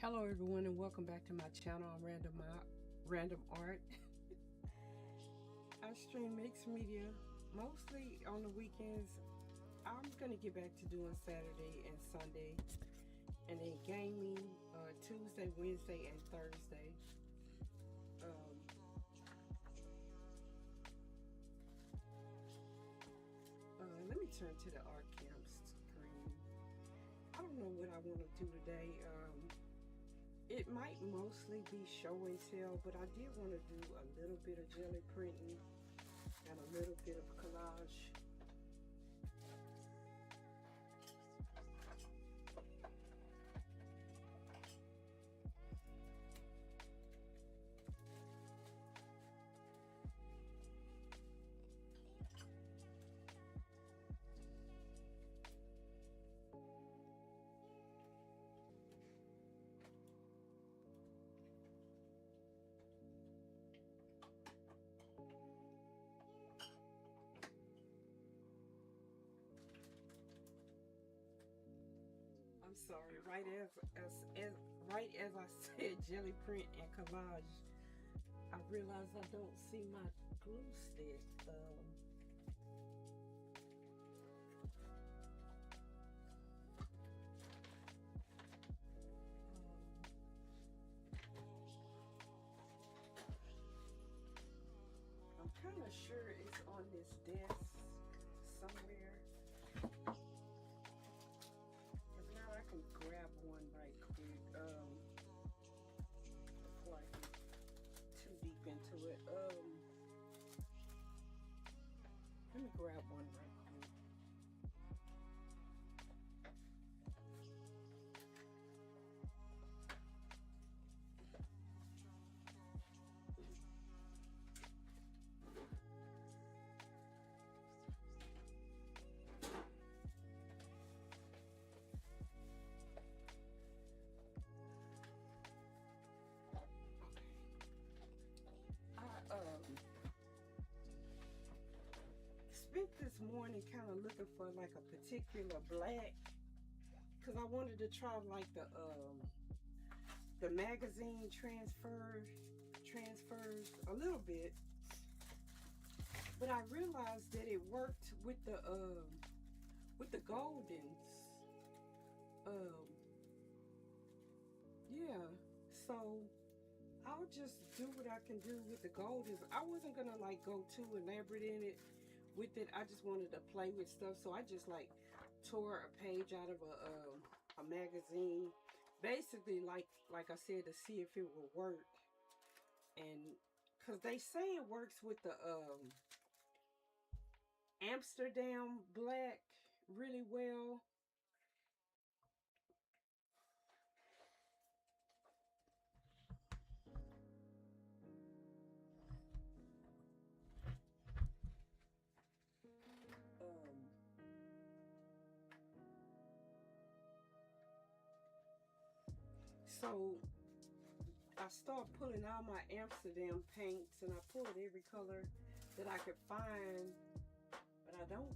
Hello everyone and welcome back to my channel on Random Art. I stream mixed media mostly on the weekends. I'm gonna get back to doing Saturday and Sunday, and then gaming Tuesday, Wednesday, and Thursday. Um, Let me turn to the art camp screen. I don't know what I want to do today. It might mostly be show and tell, but I did want to do a little bit of jelly printing and a little bit of collage. I'm sorry, right as I said jelly print and collage, I realized I don't see my glue stick. I'm kind of sure it's on this desk somewhere. If not, I can grab one right quick before I get too deep into it. Let me grab one right quick. Spent this morning kind of looking for like a particular black, because I wanted to try like the magazine transfers a little bit, but I realized that it worked with the Goldens. Yeah, so I'll just do what I can do with the Goldens. I wasn't gonna like go too elaborate in it with it. I just wanted to play with stuff, so I just like tore a page out of a magazine, basically like I said, to see if it would work. And because they say it works with the Amsterdam black really well. So I started pulling out my Amsterdam paints, and I pulled every color that I could find, but I don't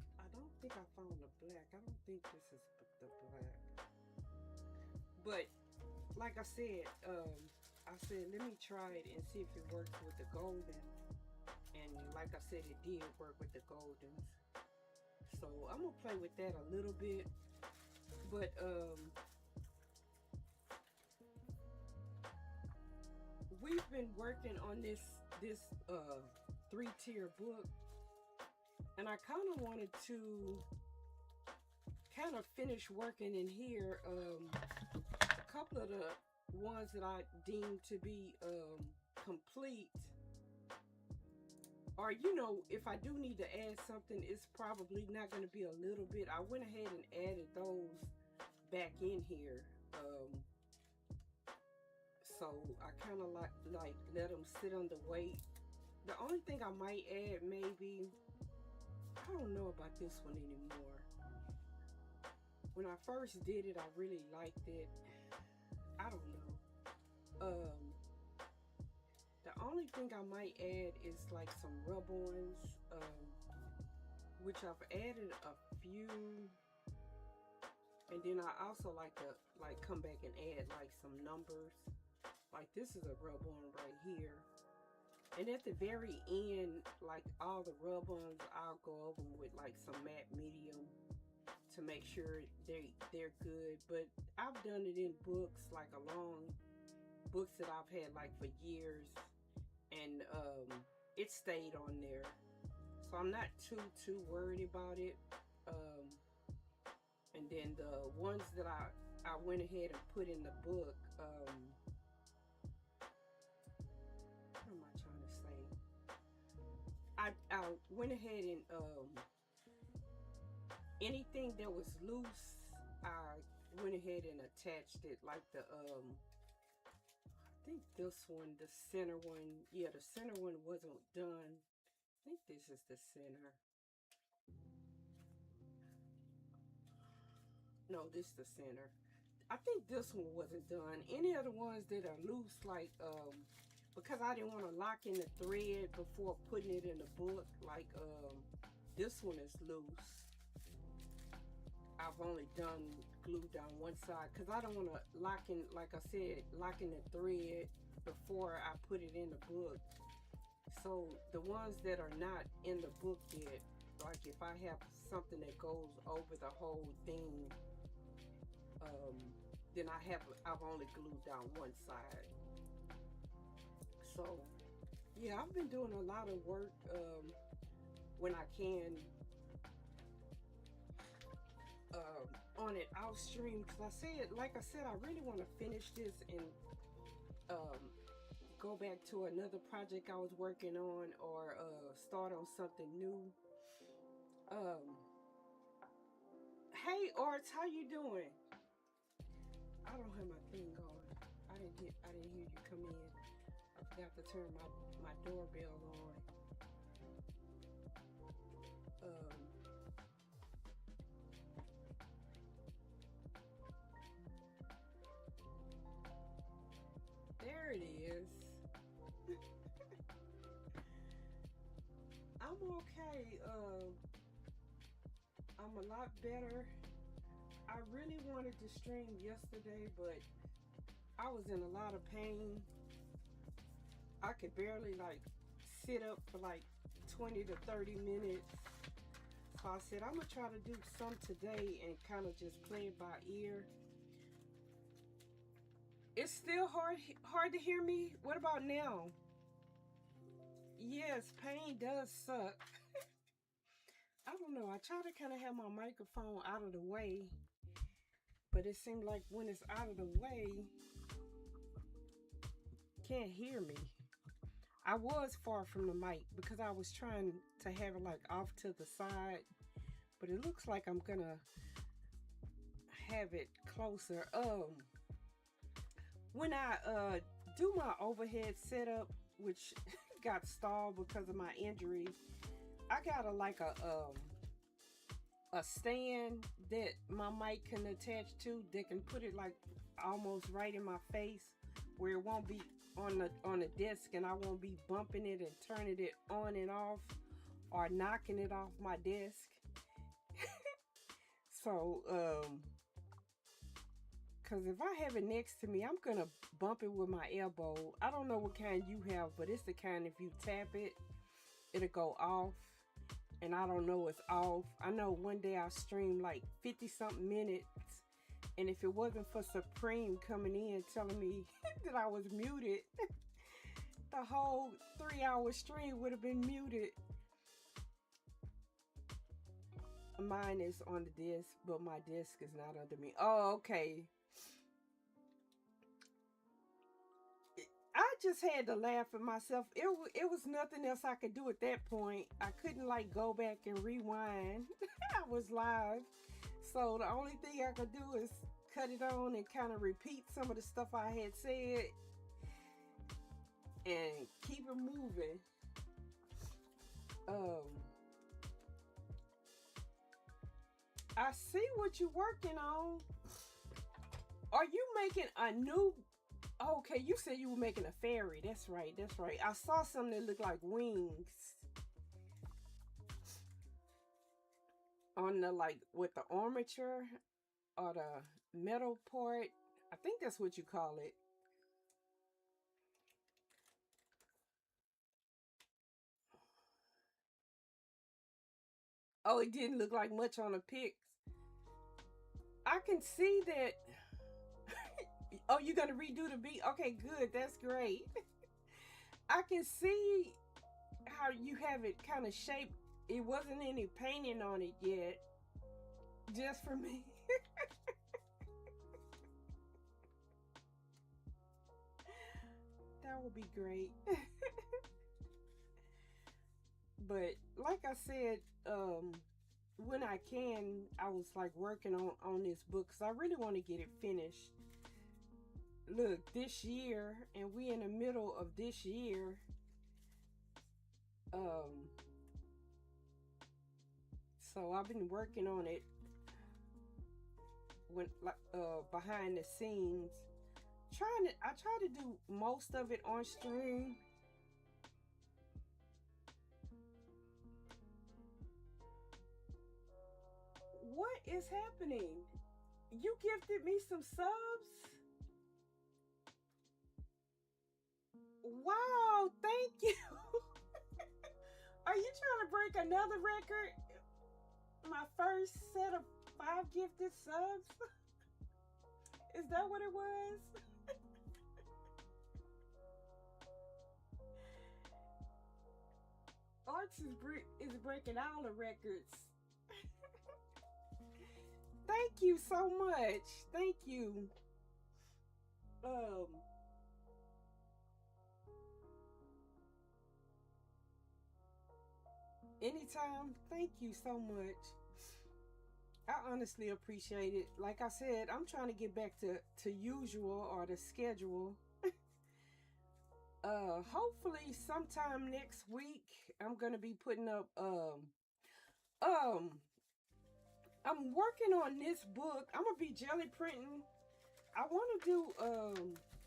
think I found the black. I don't think this is the black. But like I said, let me try it and see if it works with the golden. And like I said, it did work with the Goldens. So I'm gonna play with that a little bit. But we've been working on this 3-tier book, and I kind of wanted to kind of finish working in here. A couple of the ones that I deemed to be complete, or you know, if I do need to add something, it's probably not going to be a little bit. I went ahead and added those back in here. So I kind of like let them sit on the weight. The only thing I might add, maybe, I don't know about this one anymore. When I first did it, I really liked it. I don't know. The only thing I might add is like some rub-ons, which I've added a few And then I also like to like come back and add like some numbers. Like this is a rub-on right here. And at the very end, like all the rub-ons, I'll go over them with like some matte medium to make sure they're good. But I've done it in books, like along books that I've had like for years, and it stayed on there. So I'm not too worried about it. Um, and then the ones that I went ahead and put in the book, what am I trying to say? I went ahead and anything that was loose, I went ahead and attached it, like the I think this one, the center one, yeah, the center one wasn't done. I think this is the center. No, this is the center. I think this one wasn't done. Any of the ones that are loose, like because I didn't want to lock in the thread before putting it in the book, like this one is loose. I've only done glue down one side because I don't want to lock in, like I said, lock in the thread before I put it in the book. So the ones that are not in the book yet, like if I have something that goes over the whole thing, then I've only glued down one side. So yeah, I've been doing a lot of work when I can on it off stream, because like I said, I really want to finish this and go back to another project I was working on, or start on something new. Hey Arts, how you doing? I don't have my thing on. I didn't hear you come in. I forgot to turn my doorbell on. There it is. I'm okay. I'm a lot better. I really wanted to stream yesterday, but I was in a lot of pain. I could barely like sit up for like 20 to 30 minutes. So I said, I'm gonna try to do some today and kind of just play it by ear. It's still hard to hear me. What about now? Yes, pain does suck. I don't know. I try to kind of have my microphone out of the way, but it seemed like when it's out of the way, can't hear me. I was far from the mic because I was trying to have it like off to the side, but it looks like I'm gonna have it closer. When I do my overhead setup, which got stalled because of my injury, I got a stand that my mic can attach to that can put it like almost right in my face, where it won't be on the desk and I won't be bumping it and turning it on and off or knocking it off my desk. So because if I have it next to me, I'm gonna bump it with my elbow. I don't know what kind you have, but it's the kind, if you tap it, it'll go off. And I don't know it's off. I know one day I streamed like 50 something minutes, and if it wasn't for Supreme coming in telling me that I was muted, the whole 3-hour stream would have been muted. Mine is on the disc, but my disc is not under me. Oh, okay. I just had to laugh at myself. It was nothing else I could do at that point. I couldn't like go back and rewind. I was live. So the only thing I could do is cut it on and kind of repeat some of the stuff I had said and keep it moving. I see what you're working on. Are you making a new... Okay, you said you were making a fairy. That's right, that's right. I saw something that looked like wings on the, like, with the armature. or the metal part. I think that's what you call it. Oh, it didn't look like much on the pics. I can see that. Oh, you're gonna redo the beat? Okay, good. That's great. I can see how you have it kind of shaped. It wasn't any painting on it yet, just for me. That would be great. But like I said, when I can, I was like working on this book because I really want to get it finished. Look, this year, and we in the middle of this year. Um, so I've been working on it when behind the scenes. I try to do most of it on stream. What is happening? You gifted me some subs? Wow, thank you. Are you trying to break another record? My first set of 5 gifted subs? Is that what it was? Arts is breaking all the records. Thank you so much. Thank you. Um, Anytime. Thank you so much. I honestly appreciate it. Like I said, I'm trying to get back to usual or the schedule. Hopefully sometime next week I'm gonna be putting up um I'm working on this book. I'm gonna be jelly printing. I wanna do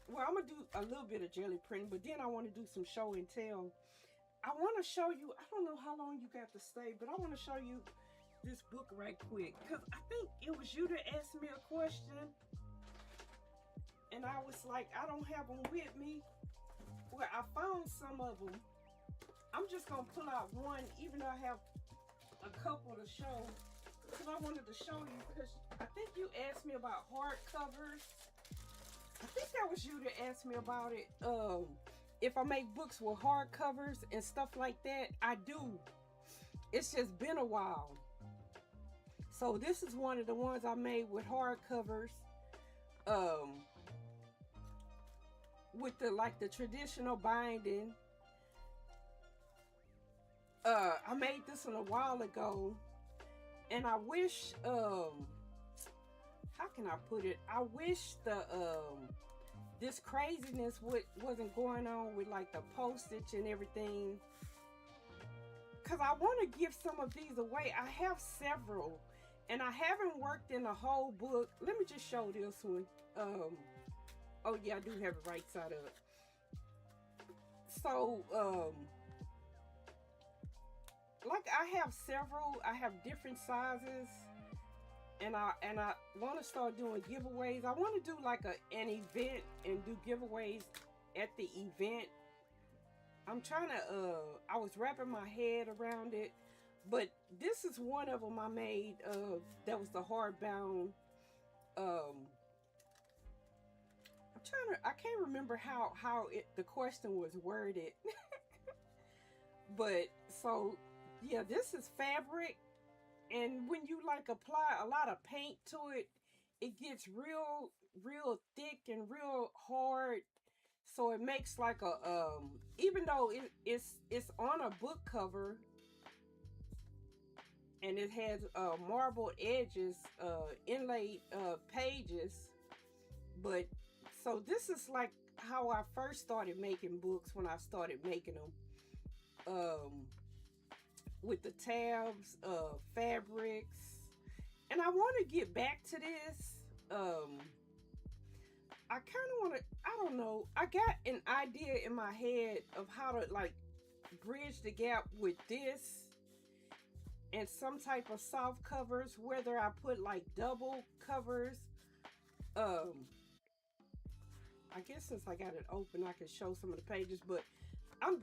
well, I'm gonna do a little bit of jelly printing, but then I wanna do some show and tell. I wanna show you, I don't know how long you got to stay, but I wanna show you this book right quick. Cause I think it was you that asked me a question. And I was like, I don't have them with me. Well, I found some of them. I'm just gonna pull out one, even though I have a couple to show, because I wanted to show you. Because I think you asked me about hardcovers. I think that was you that asked me about it. If I make books with hardcovers and stuff like that, I do. It's just been a while. So this is one of the ones I made with hardcovers. With the traditional binding. I made this one a while ago, and I wish how can I put it? I wish this craziness wasn't going on with like the postage and everything, because I want to give some of these away. I have several, and I haven't worked in the whole book. Let me just show this one. Oh yeah, I do have it right side up. So, like I have several. I have different sizes, and I want to start doing giveaways. I want to do like an event and do giveaways at the event. I'm trying to. I was wrapping my head around it, but this is one of them I made. That was the hardbound. I can't remember how the question was worded. But so yeah, this is fabric, and when you like apply a lot of paint to it, it gets real thick and real hard. So it makes like a even though it's on a book cover and it has marbled edges, inlaid pages, but so this is like how I first started making books, when I started making them. With the tabs, fabrics. And I want to get back to this. I kind of want to, I don't know. I got an idea in my head of how to like bridge the gap with this and some type of soft covers, whether I put like double covers. Um, I guess since I got it open, I can show some of the pages, but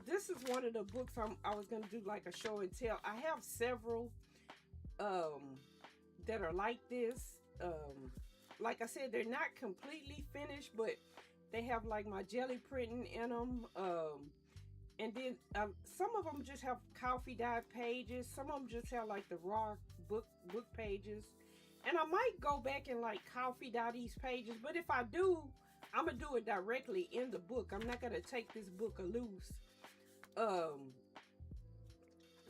this is one of the books I was gonna do like a show and tell. I have several that are like this. Like I said, they're not completely finished, but they have like my jelly printing in them. And then some of them just have coffee dyed pages. Some of them just have like the raw book pages. And I might go back and like coffee dye these pages, but if I do, I'm gonna do it directly in the book. I'm not gonna take this book loose.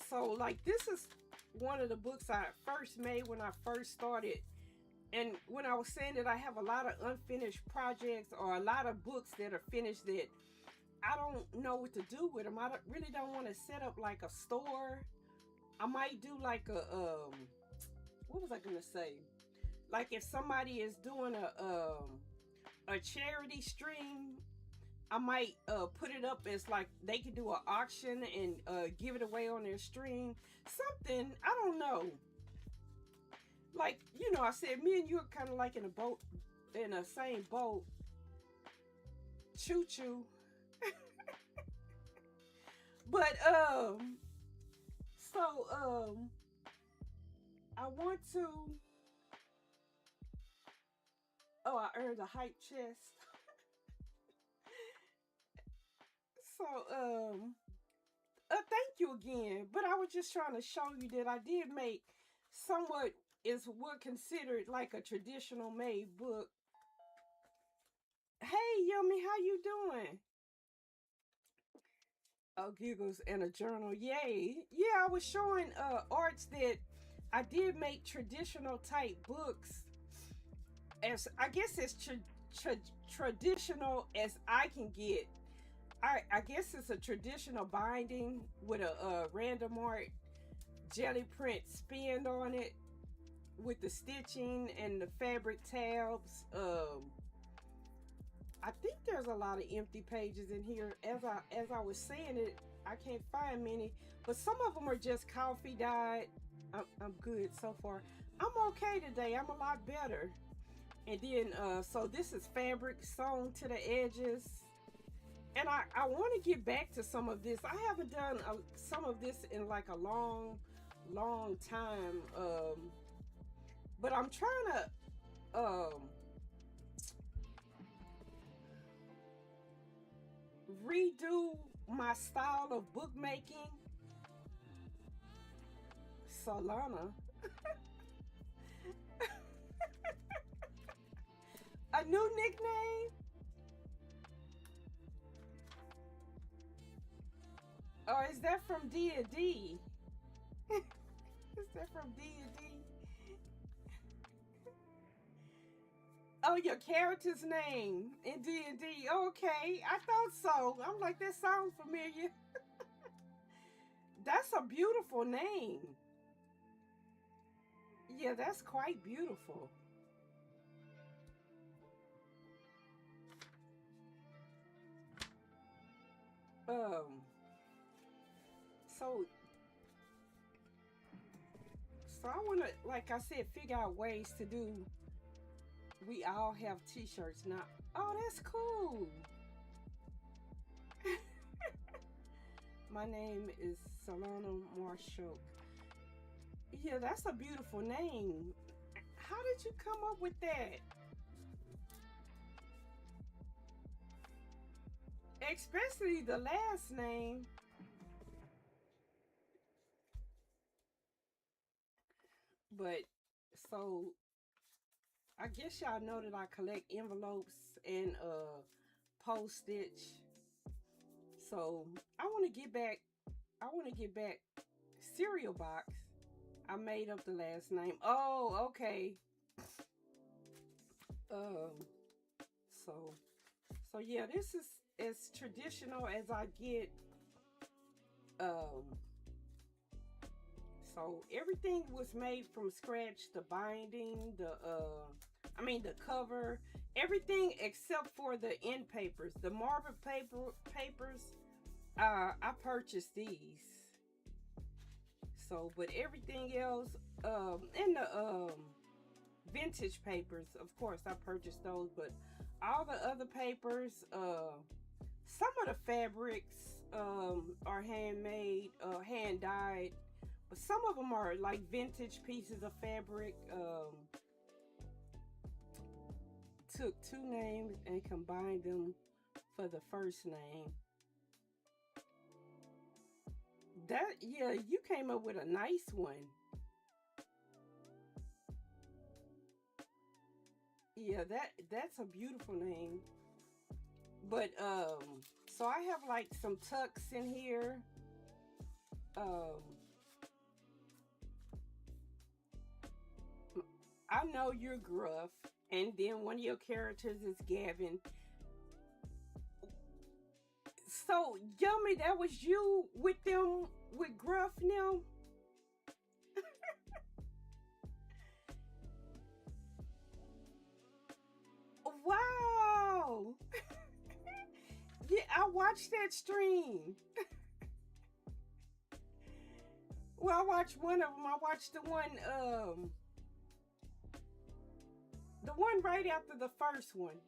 So like this is one of the books I first made when I first started. And when I was saying that I have a lot of unfinished projects or a lot of books that are finished that I don't know what to do with them. Really don't want to set up like a store. I might do like a what was I gonna say? Like if somebody is doing a charity stream, I might put it up as like they could do an auction and give it away on their stream. Something, I don't know. Like, you know, I said me and you are kind of like in the same boat. Choo choo. But I want to. Oh, I earned a hype chest. So thank you again. But I was just trying to show you that I did make somewhat is what considered like a traditional made book. Hey, Yummy, how you doing? Oh, giggles and a journal. Yay. Yeah, I was showing arts that I did make traditional type books. As I guess as traditional as I can get. I guess it's a traditional binding with a random art jelly print spin on it with the stitching and the fabric tabs. I think there's a lot of empty pages in here. As I was saying it, I can't find many, but some of them are just coffee dyed. I'm good so far. I'm okay today. I'm a lot better. And then so this is fabric sewn to the edges. And I want to get back to some of this. I haven't done some of this in like a long time. But I'm trying to redo my style of bookmaking. Solana. A new nickname? Or is that from D&D? Is that from D&D? Oh, your character's name in D&D. Okay, I thought so. I'm like, that sounds familiar. That's a beautiful name. Yeah, that's quite beautiful. Um, so I want to, like I said, figure out ways to do. We all have t-shirts now. Oh, that's cool. My name is Solana Marshall. Yeah, that's a beautiful name. How did you come up with that? Especially the last name. But so I guess y'all know that I collect envelopes and postage. So I want to get back cereal box. I made up the last name. Oh, okay. So yeah, this is as traditional as I get. So everything was made from scratch. The binding, the cover, everything except for the end papers. The marble papers, I purchased these. So, but everything else, and the vintage papers, of course, I purchased those. But all the other papers, some of the fabrics are handmade, hand dyed, but some of them are like vintage pieces of fabric. Took two names and combined them for the first name. That, yeah, you came up with a nice one. Yeah, that's a beautiful name. But so I have like some tucks in here. Um I know you're Gruff, and then one of your characters is Gavin. So Yummy, that was you with them with Gruff now? Wow. Yeah, I watched that stream. Well, I watched one of them. I watched the one right after the first one.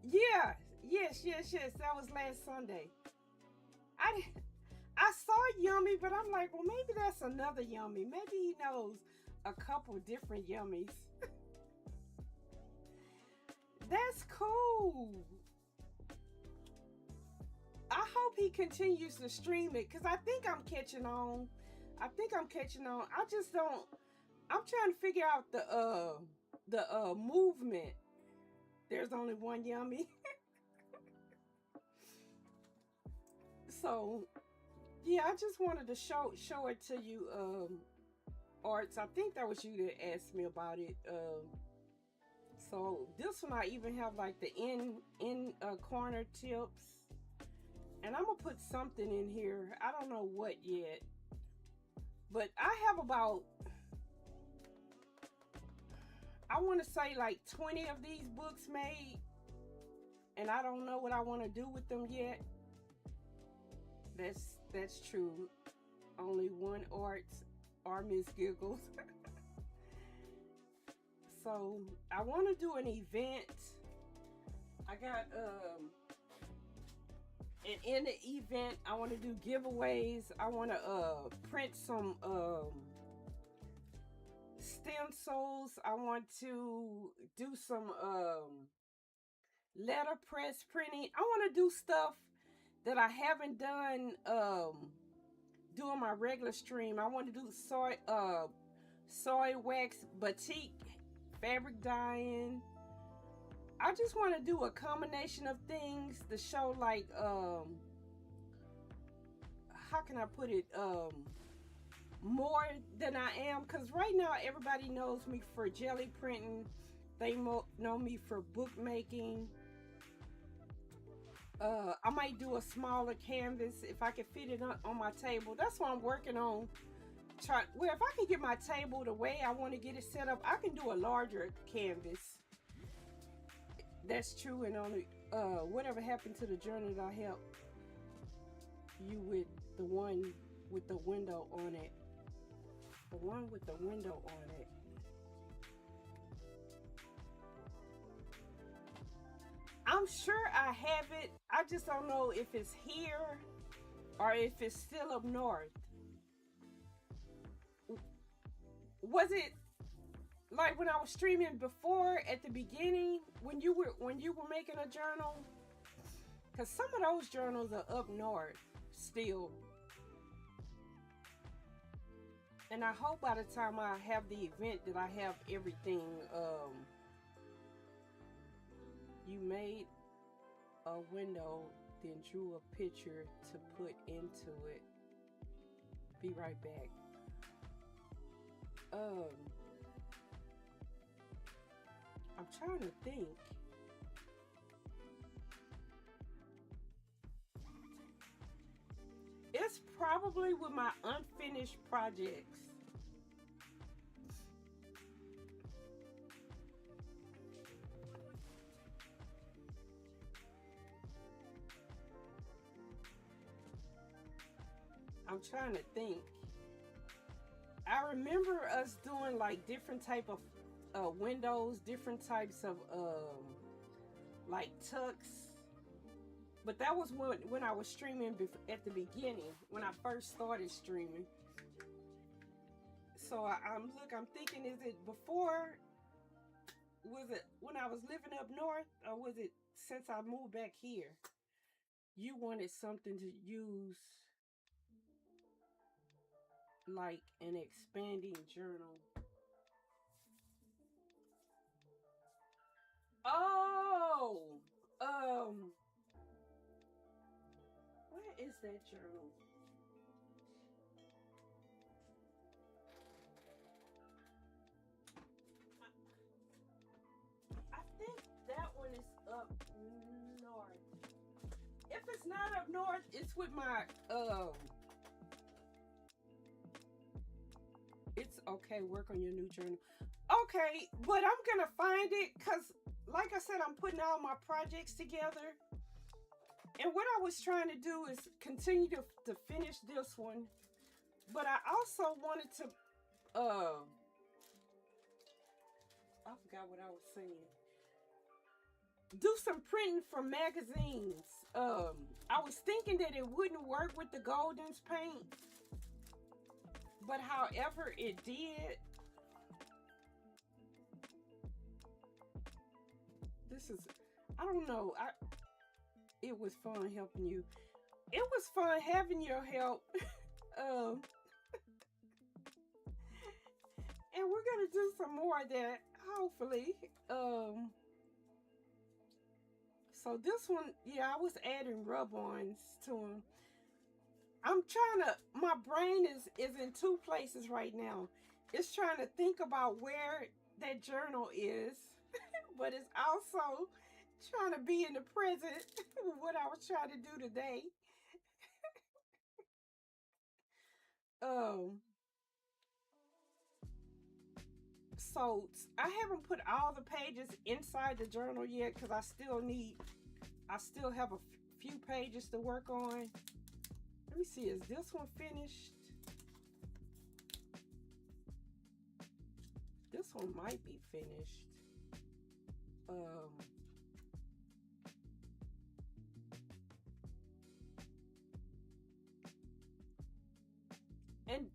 Yeah, yes. That was last Sunday. I I saw Yummy, but I'm like, well, maybe that's another Yummy. Maybe he knows a couple different Yummies. That's cool. I hope he continues to stream it because I think I'm catching on. I just don't. I'm trying to figure out the movement. There's only one Yummy. So yeah, I just wanted to show it to you, Arts. I think that was you that asked me about it. So this one I even have like the in corner tips, and I'm gonna put something in here. I don't know what yet, but I have about, I want to say like 20 of these books made, and I don't know what I want to do with them yet. That's true. Only one Arts or Miss Giggles. So I want to do an event. I got and in the event I want to do giveaways. I want to print some stencils. I want to do some letterpress printing. I want to do stuff that I haven't done doing my regular stream. I want to do soy wax batik fabric dyeing. I just want to do a combination of things to show, like, how can I put it, more than I am, because right now everybody knows me for jelly printing. They know me for bookmaking. I might do a smaller canvas if I can fit it on my table. That's what I'm working on. Well, if I can get my table the way I want to get it set up, I can do a larger canvas. That's true. And only whatever happened to the journal that I helped you with, the one with the window on it. The one with the window on it. I'm sure I have it. I just don't know if it's here or if it's still up north. Was it like when I was streaming before at the beginning when you were making a journal? Because some of those journals are up north still. And I hope by the time I have the event that I have everything. You made a window, then drew a picture to put into it. Be right back. I'm trying to think. It's probably with my unfinished projects. I'm trying to think. I remember us doing like different type of windows, different types of like tucks. But that was when I was streaming at the beginning, when I first started streaming. So I'm thinking, is it before? Was it when I was living up north, or was it since I moved back here? You wanted something to use like an expanding journal. Oh, um, where is that journal? I think that one is up north. If it's not up north, it's with my it's okay, work on your new journal. Okay, but I'm gonna find it because like I said, I'm putting all my projects together. And what I was trying to do is continue to finish this one. But I also wanted to I forgot what I was saying. Do some printing from magazines. I was thinking that it wouldn't work with the Golden's paint, but however it did. This is, I don't know. It was fun helping you. It was fun having your help. um, and we're gonna do some more of that, hopefully. So this one, yeah, I was adding rub-ons to them. I'm trying to, my brain is in two places right now. It's trying to think about where that journal is, but it's also trying to be in the present with what I was trying to do today. Um, so I haven't put all the pages inside the journal yet because I still have a few pages to work on. Let me see, is this one finished? This one might be finished. And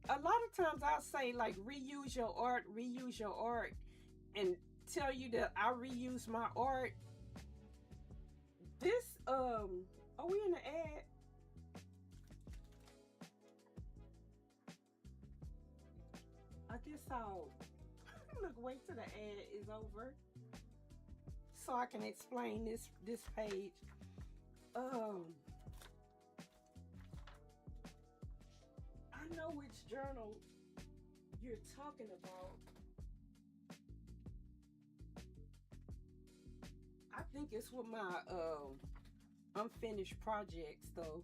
a lot of times I'll say like reuse your art, and tell you that I reuse my art. This are we in the ad? I guess I'll look, wait till the ad is over so I can explain this page. I know which journal you're talking about. I think it's with my unfinished projects though.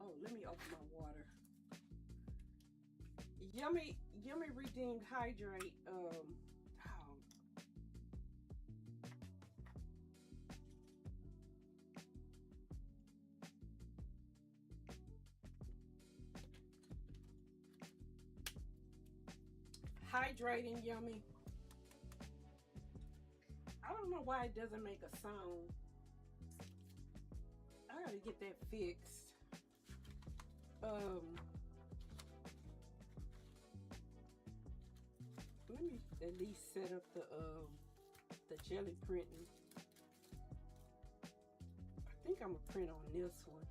Oh, let me open my water. Yummy Redeemed Hydrate. Hydrating Yummy. I don't know why it doesn't make a sound. I gotta get that fixed. Let me at least set up the Gelli printing. I think I'm gonna print on this one.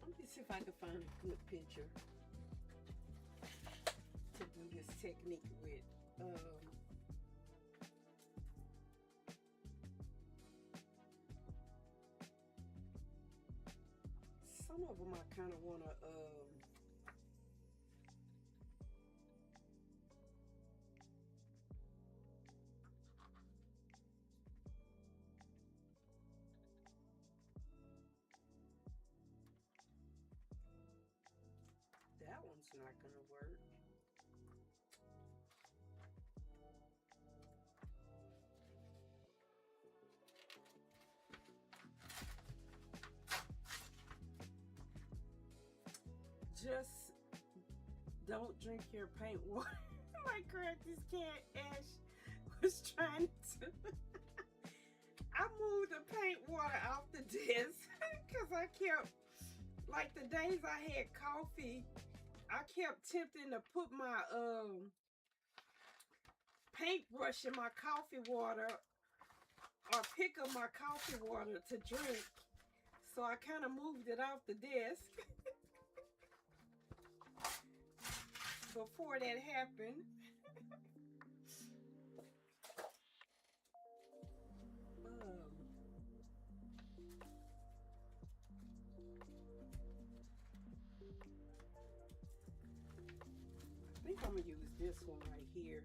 Let me see if I can find a good picture to do this technique with. Some of them I kind of want to that one's not gonna work. don't drink your paint water. Like Curtis Cat Ash was trying to. I moved the paint water off the desk because I kept, like the days I had coffee, I kept tempting to put my paintbrush in my coffee water or pick up my coffee water to drink. So I kind of moved it off the desk before that happened. I think I'm gonna use this one right here.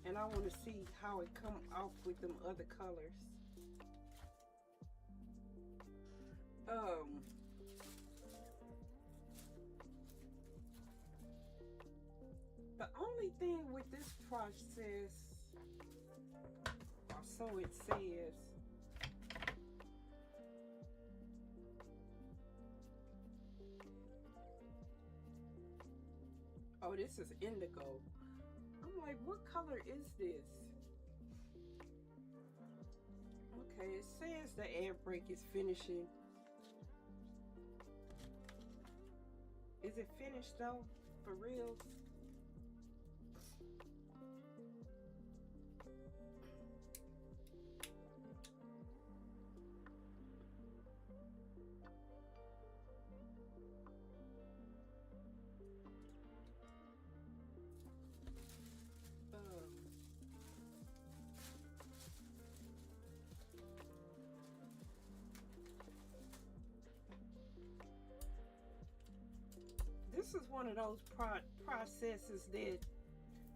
And I want to see how it come off with them other colors. The only thing with this process, or so it says, oh, this is indigo. I'm like, what color is this? Okay, it says the air brake is finishing. Is it finished though? For real? This is one of those processes that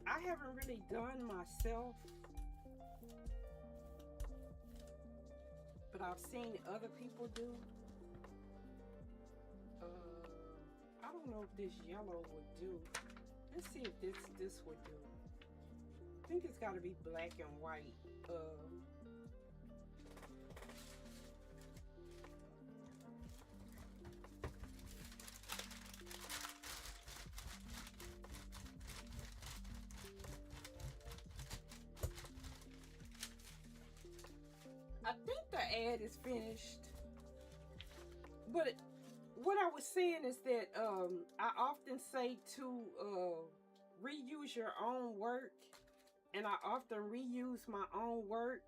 I haven't really done myself, but I've seen other people do. I don't know if this yellow would do. Let's see if this would do. I think it's got to be black and white. I think the ad is finished, but what I was saying is that I often say to reuse your own work, and I often reuse my own work.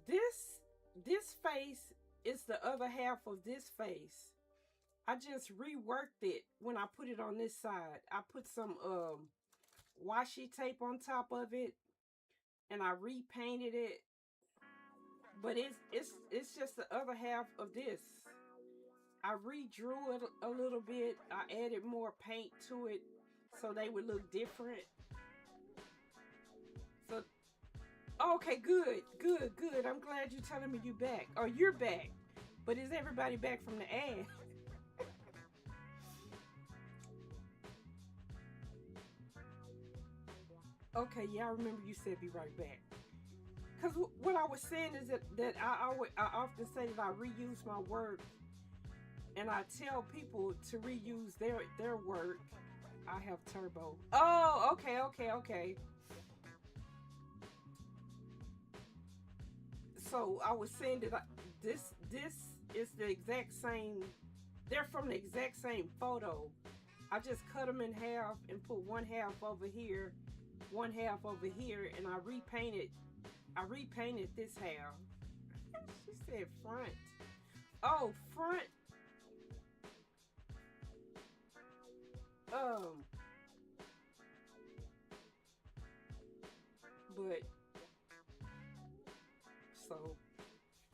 This face is the other half of this face. I just reworked it when I put it on this side. I put some washi tape on top of it, and I repainted it. But it's just the other half of this. I redrew it a little bit. I added more paint to it so they would look different. So, okay, good. I'm glad you're telling me you're back. Or you're back. But is everybody back from the ad? Okay, yeah, I remember you said be right back. Because what I was saying is that I often say that I reuse my work, and I tell people to reuse their work. I have turbo. Oh, okay. So I was saying that this is the exact same. They're from the exact same photo. I just cut them in half and put one half over here, one half over here, and I repainted this half. She said front. Oh, front. But so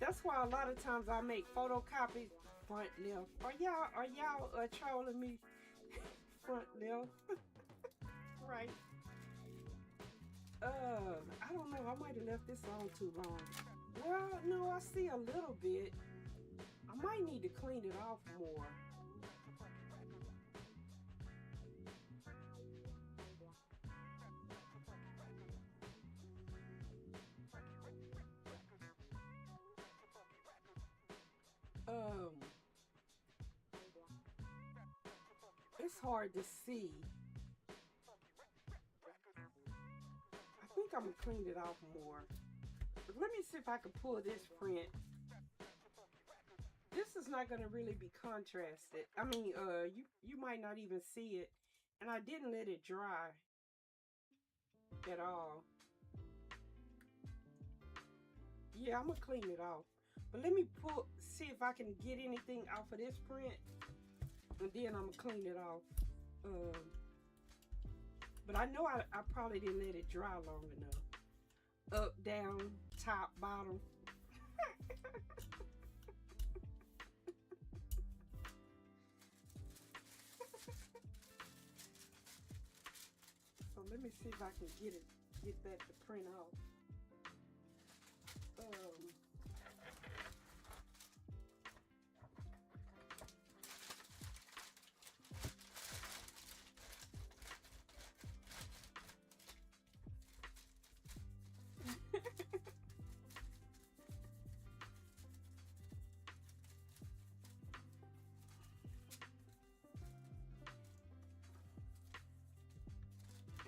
that's why a lot of times I make photocopies front left. Are y'all trolling me? Front left. Right. I don't know. I might have left this on too long. Well, no, I see a little bit. I might need to clean it off more. it's hard to see. I think I'm gonna clean it off more. But let me see if I can pull this print. This is not gonna really be contrasted. I mean, you might not even see it. And I didn't let it dry at all. Yeah, I'm gonna clean it off. But let me see if I can get anything off of this print. And then I'm gonna clean it off. But I know I probably didn't let it dry long enough. Up, down, top, bottom. So let me see if I can get that to print off.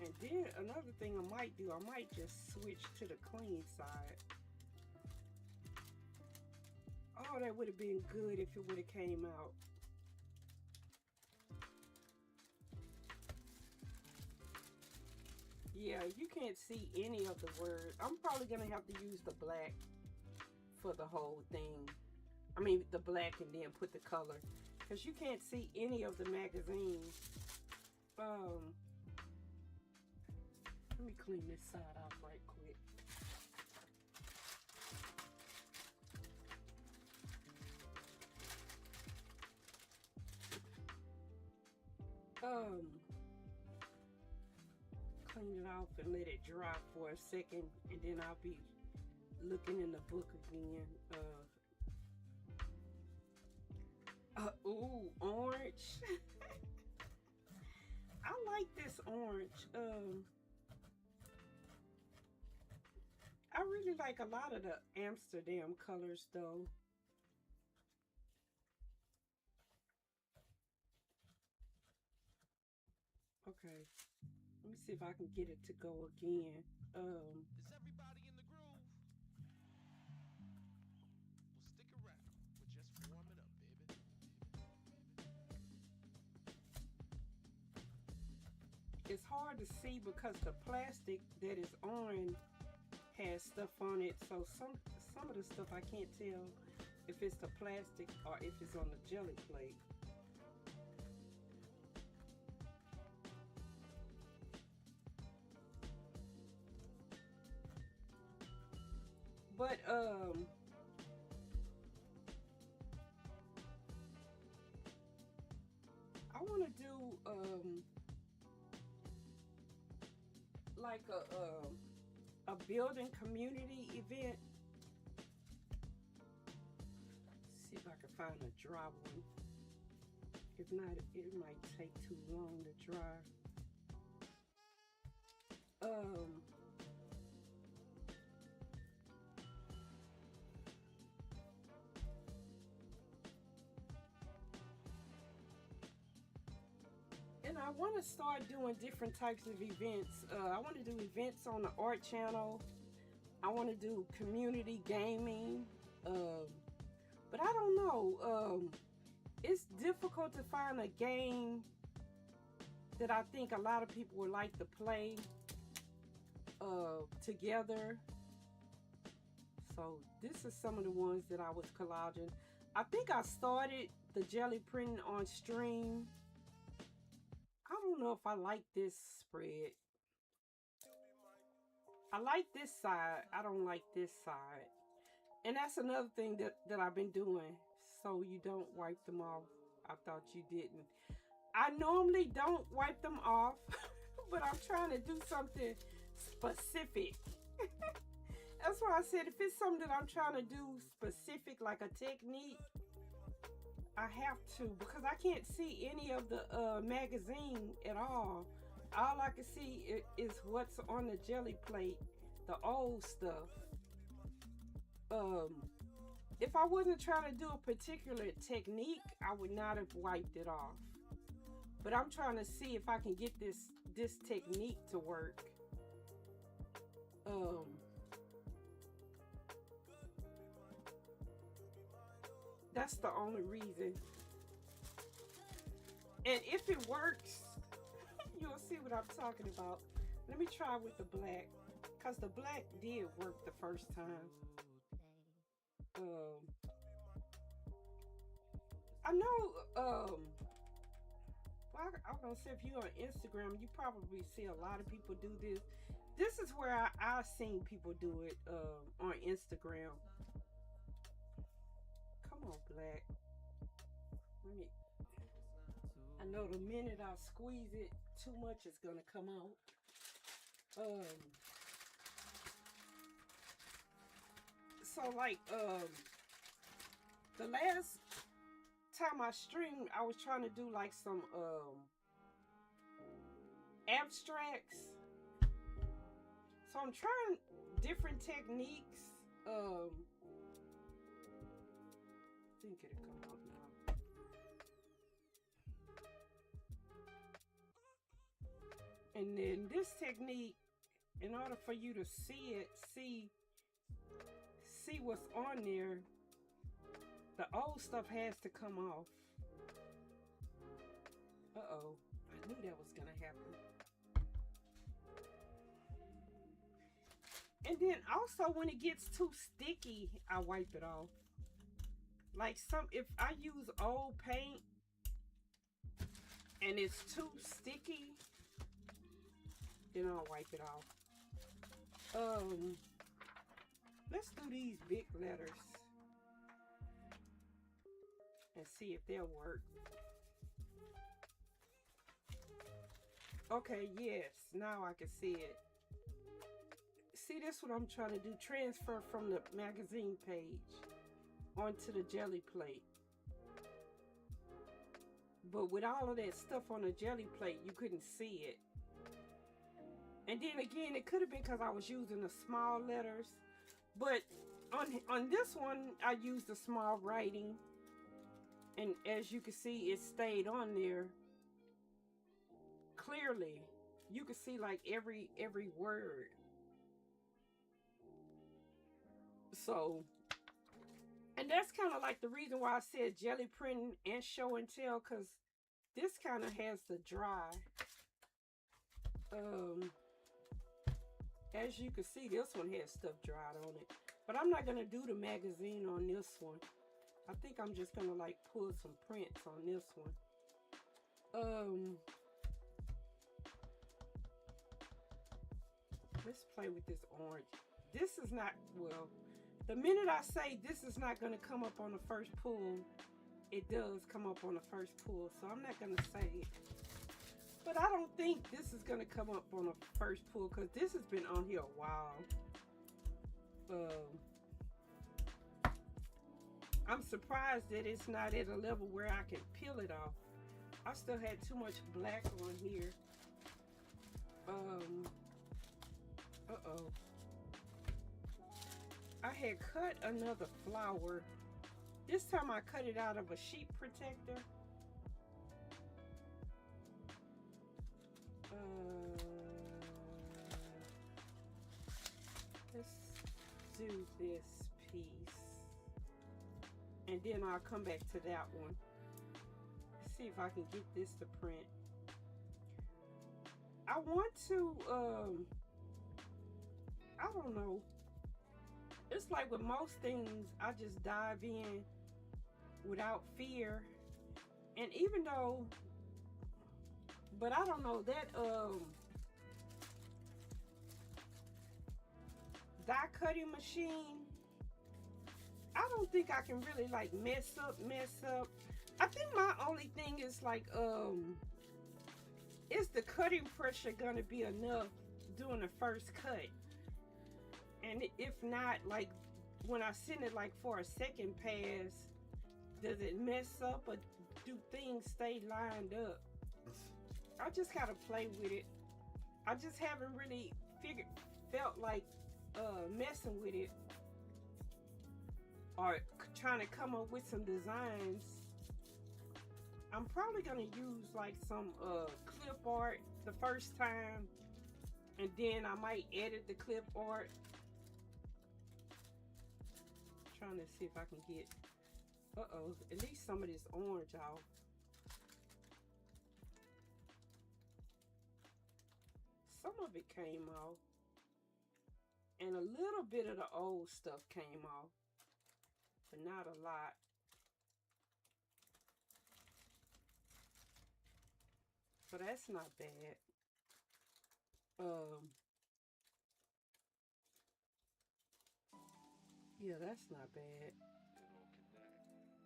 And then another thing I might do, I might just switch to the clean side. Oh, that would have been good if it would have came out. Yeah, you can't see any of the words. I'm probably going to have to use the black for the whole thing. I mean, the black and then put the color. Because you can't see any of the magazine. Let me clean this side off right quick. Clean it off and let it dry for a second, and then I'll be looking in the book again. Ooh, orange. I like this orange. I really like a lot of the Amsterdam colors though. Okay, let me see if I can get it to go again. Is everybody in the groove? Well, stick around. We're just warming up, baby. It's hard to see because the plastic that is on has stuff on it, so some of the stuff I can't tell if it's the plastic or if it's on the jelly plate. But I want to do like a building community event. See if I can find a dry one. If not, it might take too long to dry. And I want to start doing different types of events. I want to do events on the art channel. I want to do community gaming. But I don't know. It's difficult to find a game that I think a lot of people would like to play together. So this is some of the ones that I was collaging. I think I started the jelly printing on stream. I don't know if I like this spread. I like this side. I don't like this side. And that's another thing that I've been doing. So you don't wipe them off. I thought you didn't. I normally don't wipe them off. But I'm trying to do something specific. That's why I said if it's something that I'm trying to do specific, like a technique, I have to, because I can't see any of the magazine at all. All I can see is what's on the jelly plate, the old stuff. If I wasn't trying to do a particular technique, I would not have wiped it off. But I'm trying to see if I can get this technique to work. That's the only reason. And if it works, you'll see what I'm talking about. Let me try with the black, because the black did work the first time. I know, well, I'm gonna say if you're on Instagram, you probably see a lot of people do this. This is where I've seen people do it on Instagram. Come on, black. Let me. I know the minute I squeeze it too much, it's gonna come out. So like the last time I streamed, I was trying to do like some abstracts. So I'm trying different techniques. I think it'll come out now. And then this technique, in order for you to see it, see what's on there, the old stuff has to come off. Uh-oh, I knew that was gonna happen. And then also when it gets too sticky, I wipe it off. Like if I use old paint and it's too sticky, then I'll wipe it off. Let's do these big letters and see if they'll work. Okay, yes, now I can see it. See, this what I'm trying to do, transfer from the magazine page onto the Gelli plate. But with all of that stuff on the Gelli plate, you couldn't see it. And then again, it could have been because I was using the small letters. But on this one, I used the small writing. And as you can see, it stayed on there clearly. You can see like every word. So, and that's kind of like the reason why I said Gelli printing and show and tell, because this kind of has to dry. As you can see, this one has stuff dried on it. But I'm not going to do the magazine on this one. I think I'm just going to like pull some prints on this one. Let's play with this orange. This is not, well, the minute I say this is not going to come up on the first pull, it does come up on the first pull. So I'm not going to say it. But I don't think this is going to come up on the first pull because this has been on here a while. I'm surprised that it's not at a level where I can peel it off. I still had too much black on here. Uh-oh. I had cut another flower. This time I cut it out of a sheet protector. Let's do this piece. And then I'll come back to that one. See if I can get this to print. I want to, I don't know. It's like with most things, I just dive in without fear. And even though, but I don't know, that die cutting machine, I don't think I can really like mess up. I think my only thing is like, is the cutting pressure gonna be enough doing the first cut? And if not, like when I send it like for a second pass, does it mess up or do things stay lined up? I just gotta play with it. I just haven't really felt like messing with it or trying to come up with some designs I'm probably gonna use like some clip art the first time, and then I might edit the clip art. Trying to see if I can get at least some of this orange off. Some of it came off, and a little bit of the old stuff came off, but not a lot. So that's not bad. Yeah, that's not bad.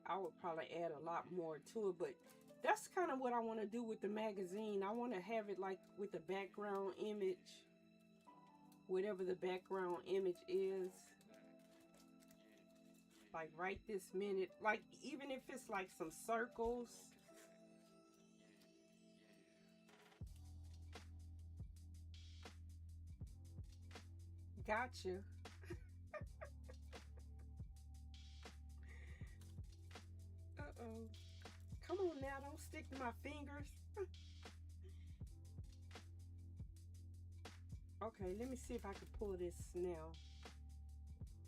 I would probably add a lot more to it, but that's kind of what I want to do with the magazine. I want to have it like with the background image, whatever the background image is, like right this minute, like even if it's like some circles. Gotcha. Uh-oh. Come on now, don't stick to my fingers. Okay, let me see if I can pull this now.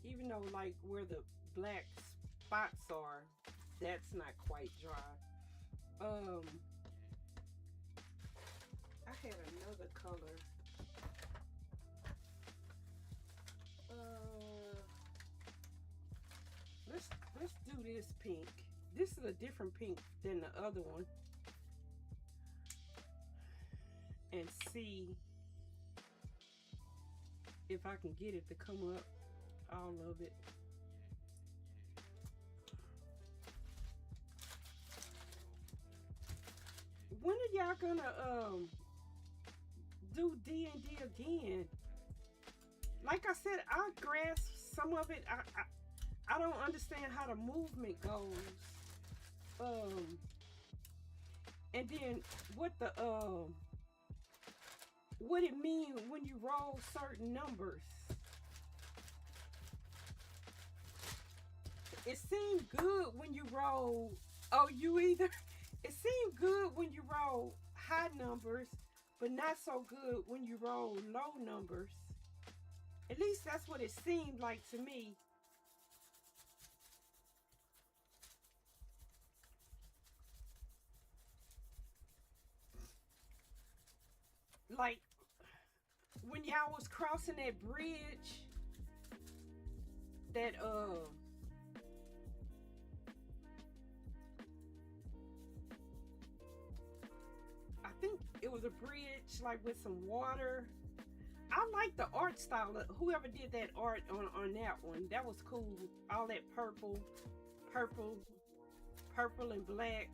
Even though like where the black spots are, that's not quite dry. I had another color. Let's do this pink. This is a different pink than the other one. And see if I can get it to come up, all of it. When are y'all gonna do D&D again? Like I said, I grasp some of it. I don't understand how the movement goes. And then what it mean when you roll certain numbers. It seemed good when you roll. Oh, you either. It seemed good when you roll high numbers, but not so good when you roll low numbers. At least that's what it seemed like to me. Like when y'all was crossing that bridge, that I think it was a bridge like with some water. I like the art style of whoever did that art on that one. That was cool. All that purple and black.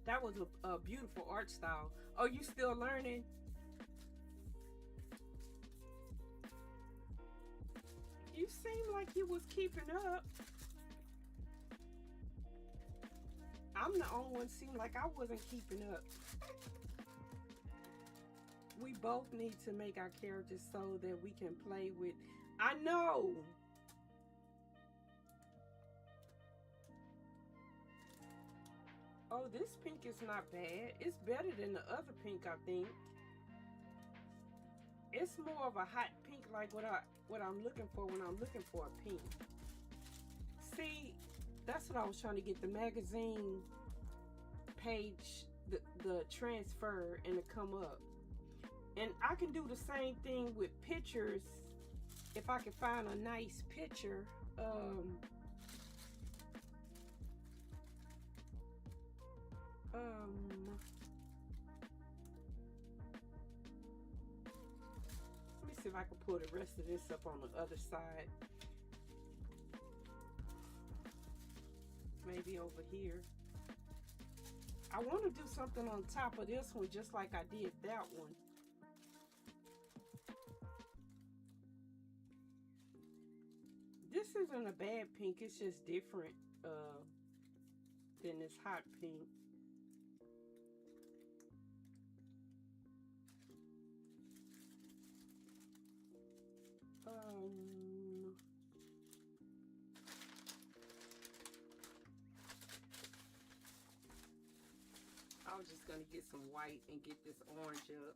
That was a beautiful art style. Oh, you still learning? You seem like you was keeping up. I'm the only one seemed like I wasn't keeping up. We both need to make our characters so that we can play with. I know. Oh, this pink is not bad. It's better than the other pink, I think. It's more of a hot pink, like what I'm looking for when I'm looking for a pink. See, that's what I was trying to get, the magazine page, the transfer, and to come up. And I can do the same thing with pictures if I can find a nice picture. Let me see if I can pull the rest of this up on the other side. Maybe over here. I want to do something on top of this one just like I did that one. This isn't a bad pink, it's just different than this hot pink. just gonna get some white and get this orange up.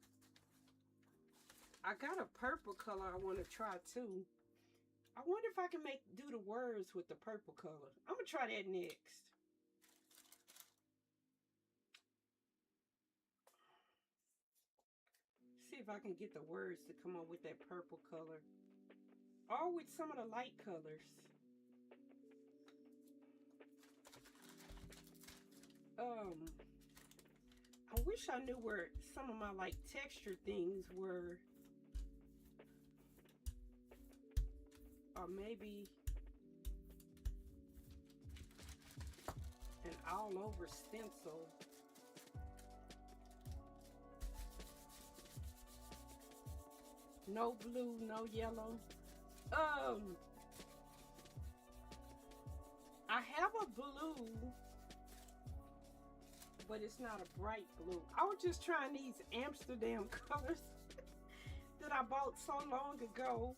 I got a purple color I want to try too. I wonder if I can do the words with the purple color. I'm gonna try that next. See if I can get the words to come up with that purple color. Or with some of the light colors. I wish I knew where some of my like texture things were. Or maybe an all over stencil. No blue, no yellow. I have a blue, but it's not a bright blue. I was just trying these Amsterdam colors that I bought so long ago.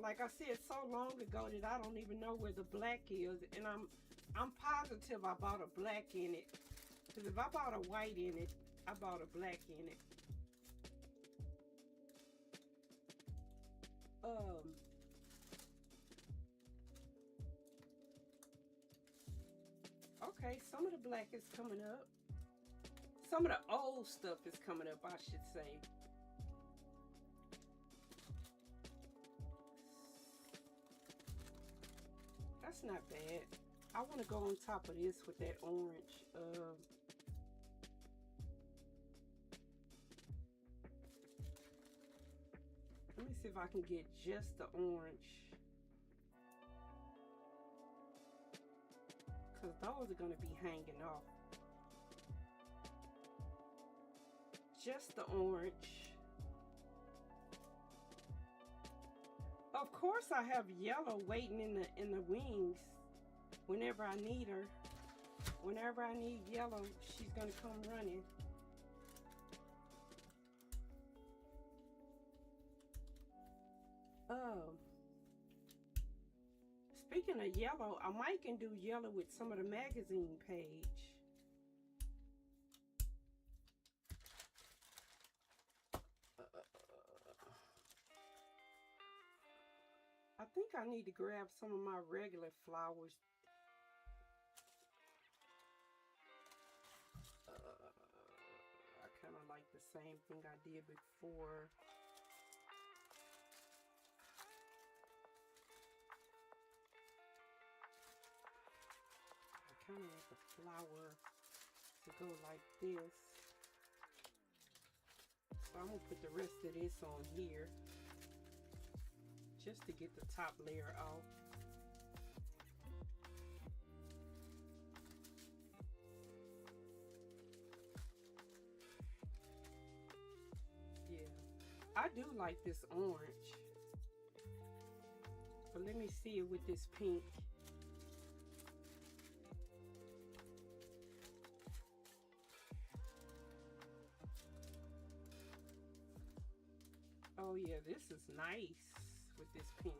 Like I said, so long ago that I don't even know where the black is, and I'm positive I bought a black in it. Because if I bought a white in it, I bought a black in it. Okay, some of the black is coming up. Some of the old stuff is coming up, I should say. That's not bad. I want to go on top of this with that orange. Let me see if I can get just the orange. Because those are going to be hanging off. Just the orange. Of course I have yellow waiting in the wings whenever I need her. Whenever I need yellow, she's going to come running. Speaking of yellow, I might can do yellow with some of the magazine page. I think I need to grab some of my regular flowers. I kind of like the same thing I did before. I kind of want the flower to go like this. So I'm going to put the rest of this on here. Just to get the top layer off. Yeah, I do like this orange. But let me see it with this pink. Oh yeah, this is nice. With this pink.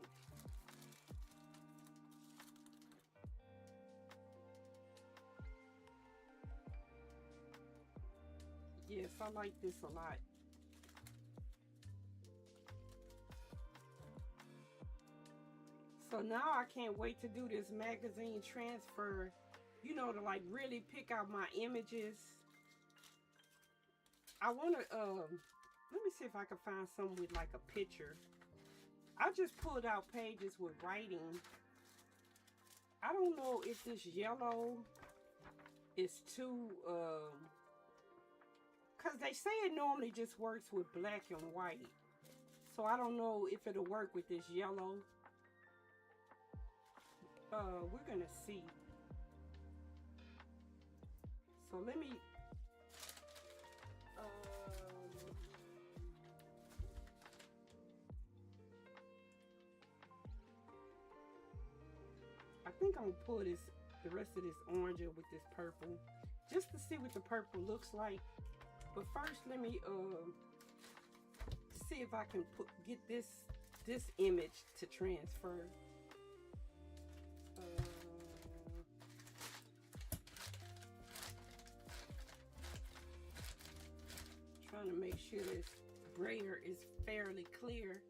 Yes, I like this a lot. So now I can't wait to do this magazine transfer, you know, to like really pick out my images. I want to, let me see if I can find some with like a picture. I just pulled out pages with writing. I don't know if this yellow is too, because they say it normally just works with black and white. So I don't know if it'll work with this yellow. We're going to see. So let me, I think I'm gonna pull the rest of this orange up with this purple, just to see what the purple looks like. But first, let me see if I can get this image to transfer. trying to make sure this brayer is fairly clear.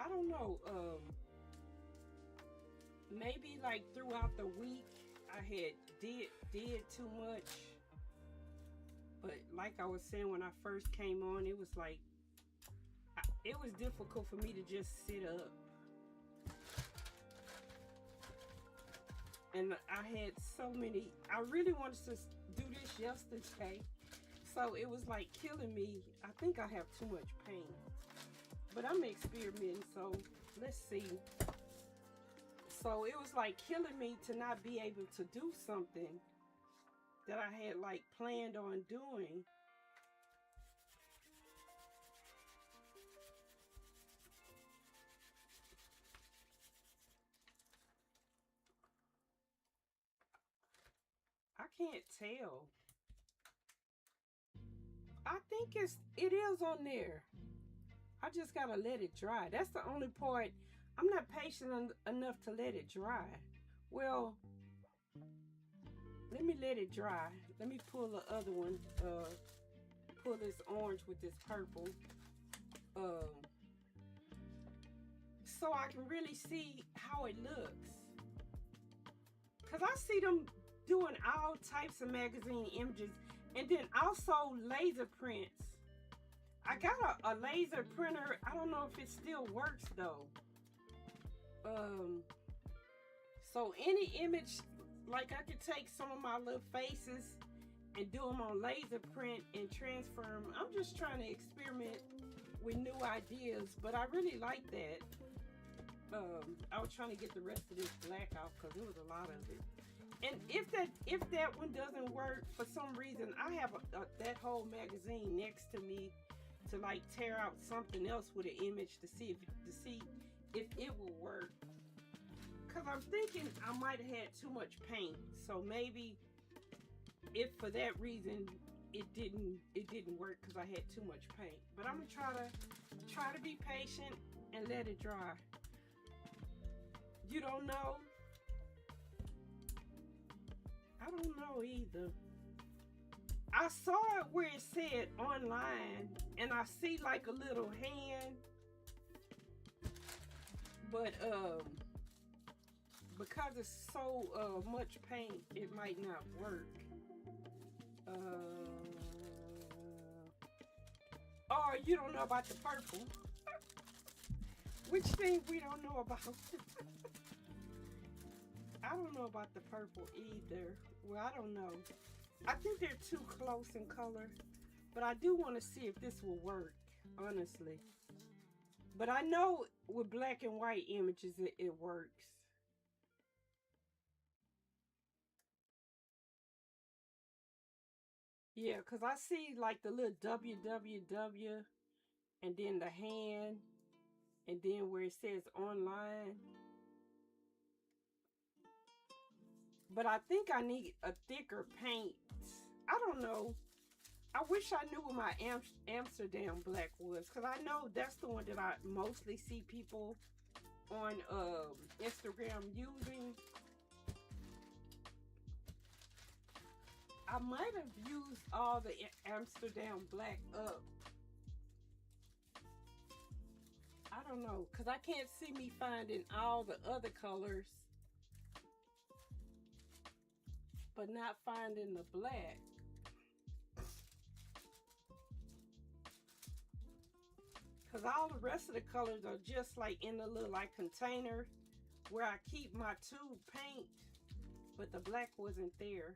I don't know, maybe like throughout the week I had did too much, but like I was saying when I first came on, it was like it was difficult for me to just sit up, and I had so many, I really wanted to do this yesterday, so it was like killing me. I think I have too much pain, but I'm experimenting, so let's see. So it was like killing me to not be able to do something that I had like planned on doing. I can't tell. I think it is on there. I just gotta let it dry. That's the only part. I'm not patient enough to let it dry. Well, let me let it dry. Let me pull the other one. Pull this orange with this purple. So I can really see how it looks. Cause I see them doing all types of magazine images, and then also laser prints. I got a laser printer. I don't know if it still works though. So any image, like I could take some of my little faces and do them on laser print and transfer them. I'm just trying to experiment with new ideas, but I really like that. I was trying to get the rest of this black out because there was a lot of it. And if that one doesn't work for some reason, I have that whole magazine next to me to like tear out something else with an image to see if it will work. Cause I'm thinking I might have had too much paint, so maybe if for that reason it didn't work because I had too much paint. But I'm gonna try to be patient and let it dry. You don't know? I don't know either. I saw it where it said online, and I see like a little hand, but because it's so much paint, it might not work. Oh, you don't know about the purple? Which thing we don't know about? I don't know about the purple either. Well, I don't know. I think they're too close in color, but I do want to see if this will work, honestly. But I know with black and white images, it works. Yeah, because I see like the little www and then the hand and then where it says online. But I think I need a thicker paint. I don't know. I wish I knew what my Amsterdam black was, because I know that's the one that I mostly see people on Instagram using. I might have used all the Amsterdam black up. I don't know, because I can't see me finding all the other colors, but not finding the black. Because all the rest of the colors are just like in the little like container where I keep my tube paint, but the black wasn't there.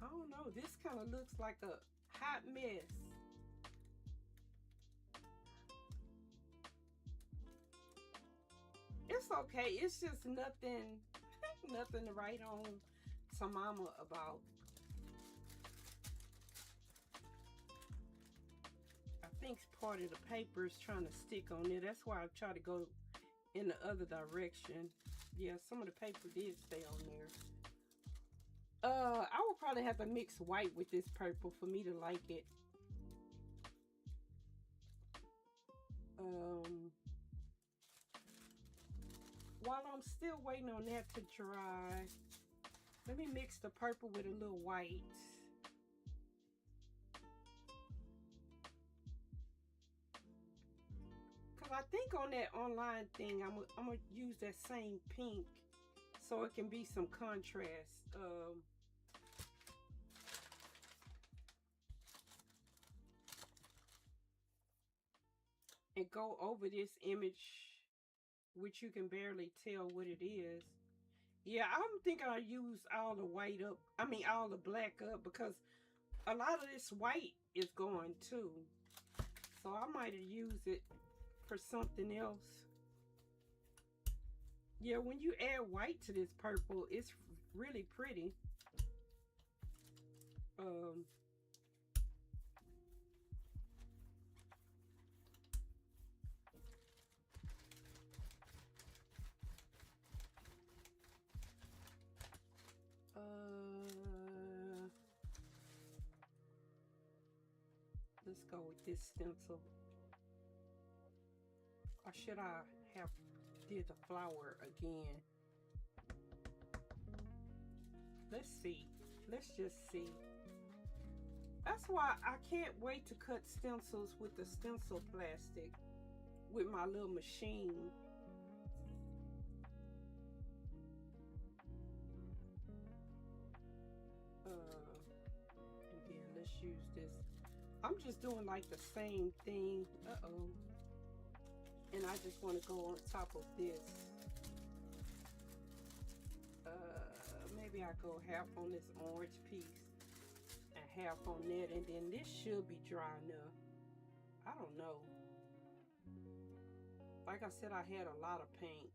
I don't know, this kind of looks like a hot mess. It's okay, it's just nothing, nothing to write on to mama about. I think part of the paper is trying to stick on there. That's why I try to go in the other direction. Yeah, some of the paper did stay on there. I would probably have to mix white with this purple for me to like it. Um, while I'm still waiting on that to dry, let me mix the purple with a little white. Cause I think on that online thing, I'm gonna use that same pink so it can be some contrast. And go over this image, which you can barely tell what it is. Yeah, I'm thinking I use all the white up. I mean, all the black up because a lot of this white is going too. So I might have used it for something else. Yeah, when you add white to this purple, it's really pretty. Um, let's go with this stencil. Or should I have did the flower again? Let's see. Let's just see. That's why I can't wait to cut stencils with the stencil plastic with my little machine. And then let's use this. I'm just doing like the same thing. And I just want to go on top of this. Maybe I go half on this orange piece and half on that, and then this should be dry enough. I don't know. Like I said, I had a lot of paint.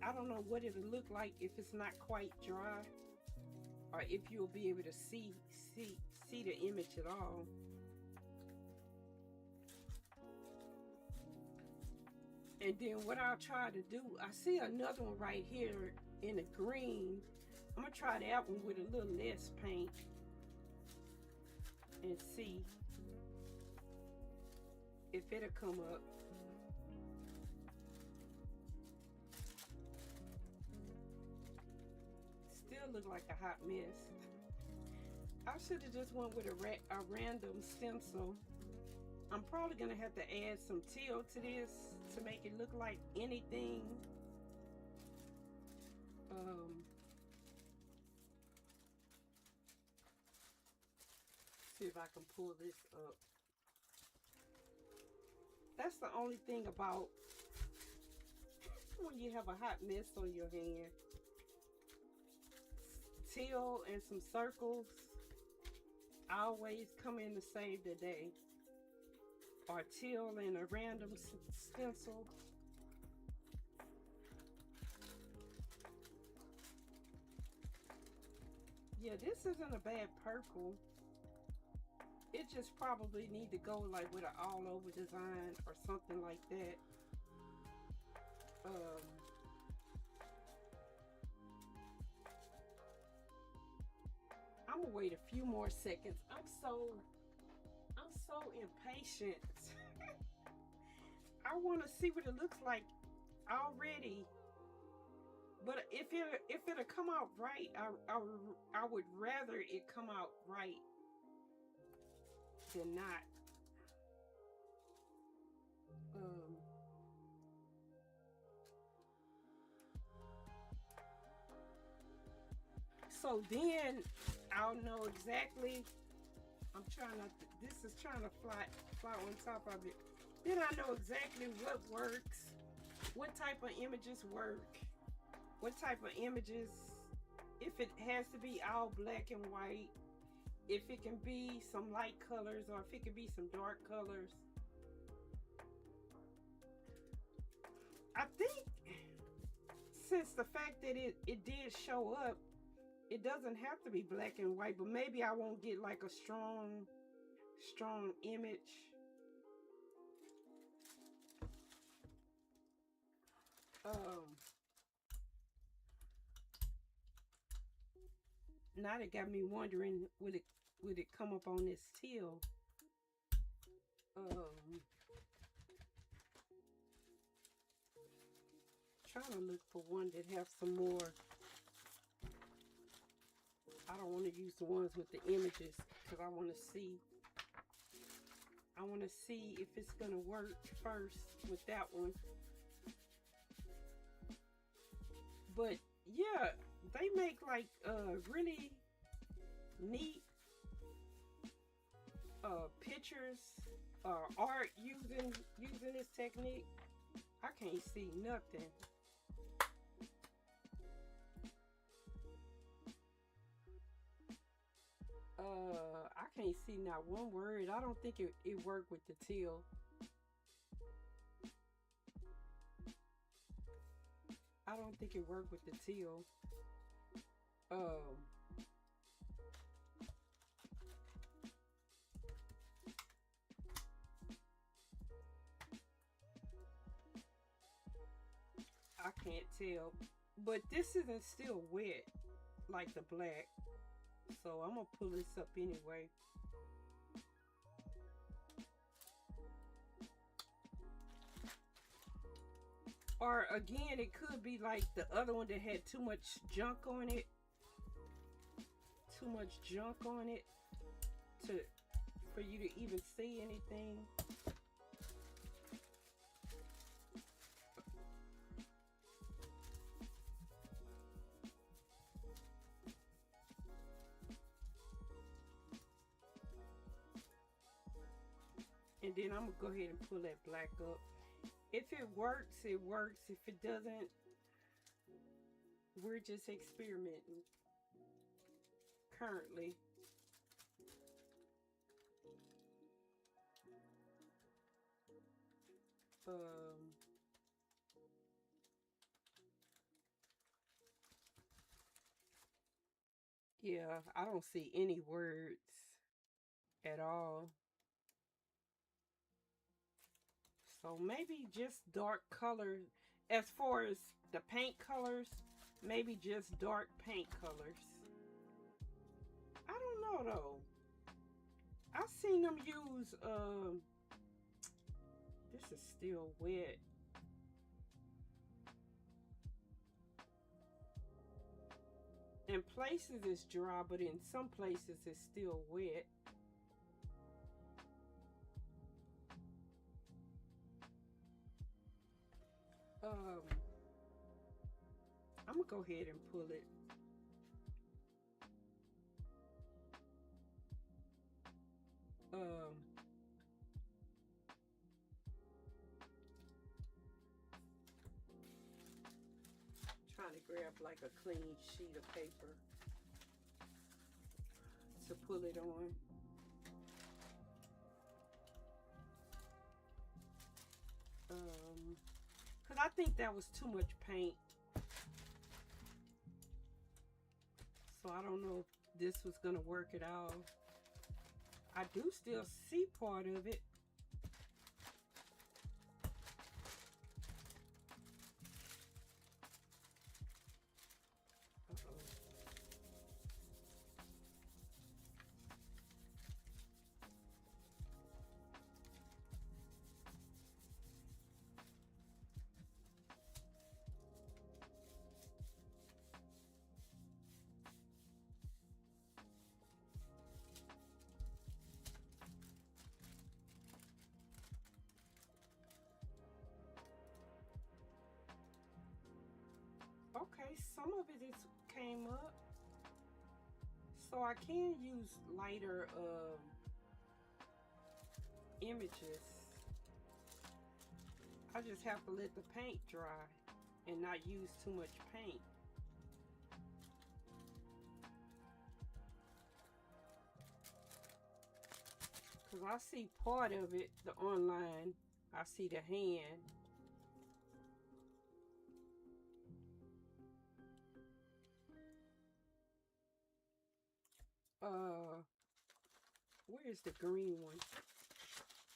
I don't know what it'll look like if it's not quite dry, or if you'll be able to see the image at all. And then what I'll try to do, I see another one right here in the green. I'm gonna try that one with a little less paint and see if it'll come up. Still look like a hot mess. I should have just went with a random stencil. I'm probably gonna have to add some teal to this to make it look like anything. See if I can pull this up. That's the only thing about when you have a hot mess on your hand. Teal and some circles always come in to save the day. Or teal and a random stencil. Yeah, this isn't a bad purple. It just probably need to go like with an all over design or something like that. I'm gonna wait a few more seconds. I'm so impatient. I want to see what it looks like already. But if it'll come out right, I would rather it come out right than not. So then I'll know exactly. I'm trying not to, this is trying to fly on top of it. Then I know exactly what works, what type of images work, what type of images, if it has to be all black and white, if it can be some light colors, or if it can be some dark colors. I think since the fact that it did show up, it doesn't have to be black and white, but maybe I won't get like a strong image. Now it got me wondering, would it come up on this teal? Trying to look for one that have some more. I don't want to use the ones with the images because I want to see. I want to see if it's gonna work first with that one. But yeah, they make like really neat pictures, art using this technique. I can't see nothing. I can't see not one word. I don't think it worked with the teal. I don't think it worked with the teal. I can't tell. But this isn't still wet like the black. So I'm gonna pull this up anyway. Or again, it could be like the other one that had too much junk on it. Too much junk on it for you to even see anything. And then I'm gonna go ahead and pull that black up. If it works, it works. If it doesn't, we're just experimenting currently. Yeah, I don't see any words at all. So maybe just dark color. As far as the paint colors, maybe just dark paint colors. I don't know though. I've seen them use, this is still wet. In places it's dry, but in some places it's still wet. I'm gonna go ahead and pull it. Trying to grab like a clean sheet of paper to pull it on. Because I think that was too much paint. So I don't know if this was going to work it out. I do still see part of it. Okay, some of it is came up. So I can use lighter images. I just have to let the paint dry and not use too much paint. Because I see part of it, the online, I see the hand. Where's the green one?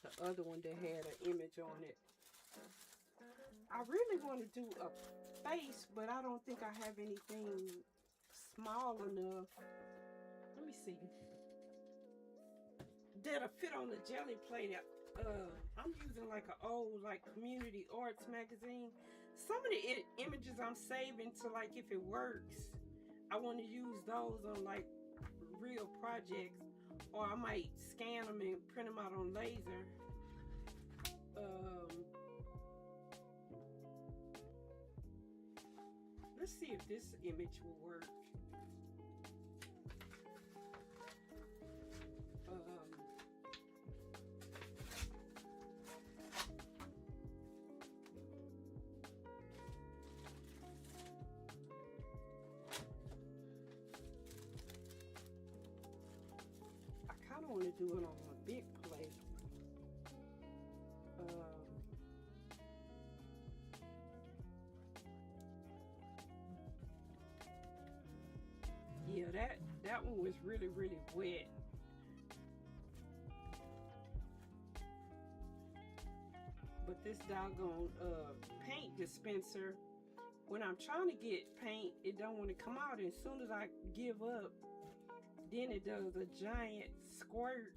The other one that had an image on it. I really want to do a face, but I don't think I have anything small enough. Let me see. That'll fit on the jelly plate. I'm using like an old like community arts magazine. Some of the images I'm saving to like if it works, I want to use those on like real projects, or I might scan them and print them out on laser. Let's see if this image will work. I kind of want to do it on a big plate. Yeah, that one was really wet. But this doggone paint dispenser, when I'm trying to get paint, it don't want to come out. And as soon as I give up, then it does a giant squirt.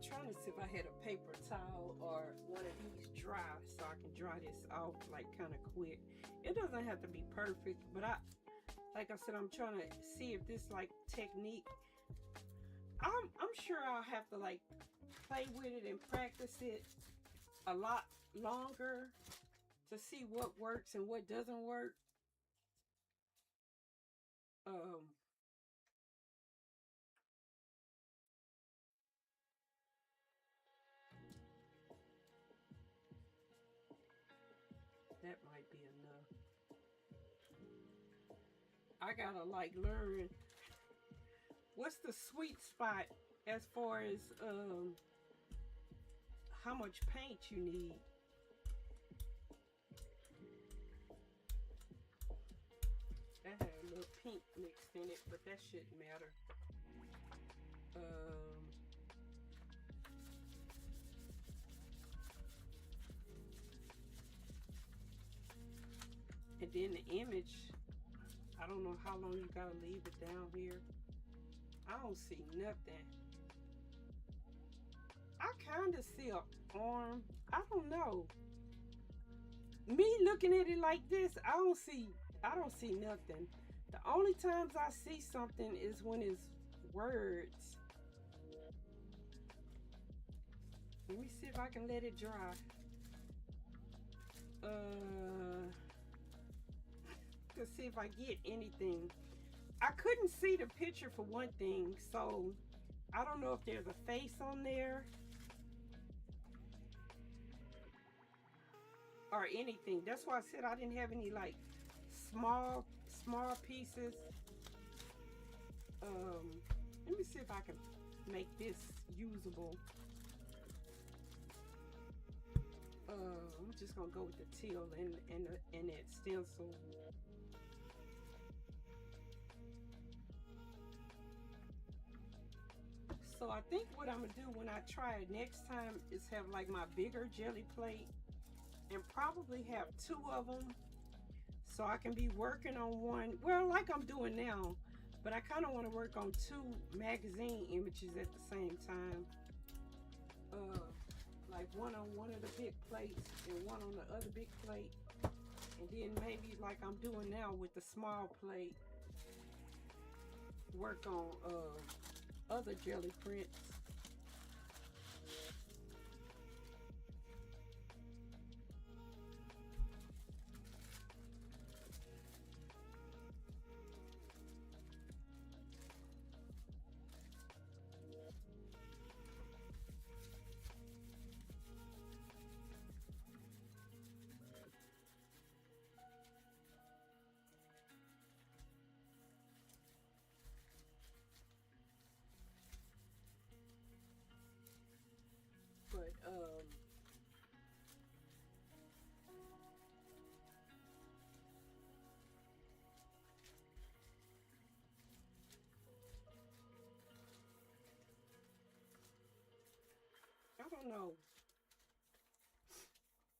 Trying to see if I had a paper towel or one of these dry so I can dry this off like kind of quick. It doesn't have to be perfect, but like I said, I'm trying to see if this like technique, I'm sure I'll have to like play with it and practice it a lot longer to see what works and what doesn't work. That might be enough. I gotta like learn what's the sweet spot as far as how much paint you need. That had a little pink mixed in it, but that shouldn't matter. And then the image, I don't know how long you gotta leave it down here. I don't see nothing. I kind of see an arm. I don't know. Me looking at it like this, I don't see nothing. The only times I see something is when it's words. Let me see if I can let it dry. To see if I get anything. I couldn't see the picture for one thing, so I don't know if there's a face on there or anything. That's why I said I didn't have any like small pieces. Let me see if I can make this usable. I'm just gonna go with the teal and that stencil. So I think what I'm gonna do when I try it next time is have like my bigger jelly plate and probably have 2 of them, so I can be working on one, well, like I'm doing now, but I kind of want to work on 2 magazine images at the same time. Like one on one of the big plates and one on the other big plate, and then maybe like I'm doing now with the small plate, work on other jelly prints. don't know.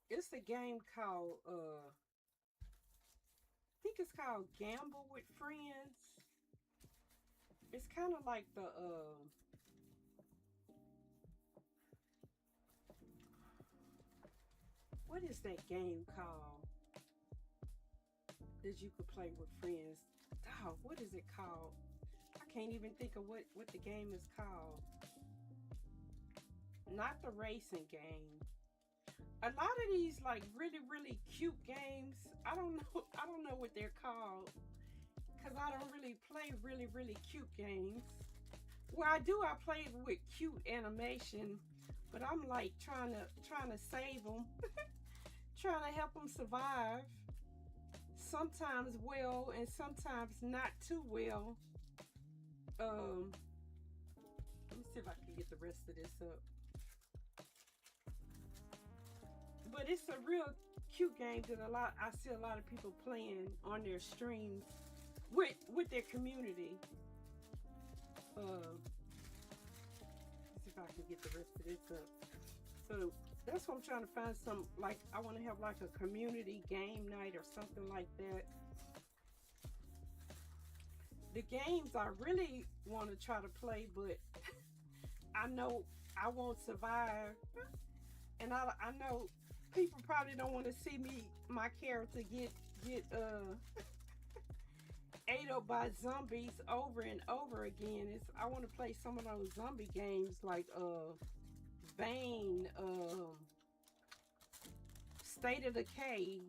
It's a game called I think it's called Gamble with Friends. It's kind of like the what is that game called that you could play with friends? Oh, what is it called? I can't even think of what the game is called. Not the racing game. A lot of these like really cute games, I don't know I don't know what they're called because I don't really play really cute games. Well, I do. I play with cute animation, but I'm like trying to save them, trying to help them survive. Sometimes well, and sometimes not too well. Um, Let me see if I can get the rest of this up. But it's a real cute game that I see a lot of people playing on their streams with their community. Let's see if I can get the rest of this up. So that's what I'm trying to find. Some, like, I want to have like a community game night or something like that. The games I really want to try to play, but I know I won't survive, and I know people probably don't want to see my character get ate up by zombies over and over again. I want to play some of those zombie games like Bane, State of Decay,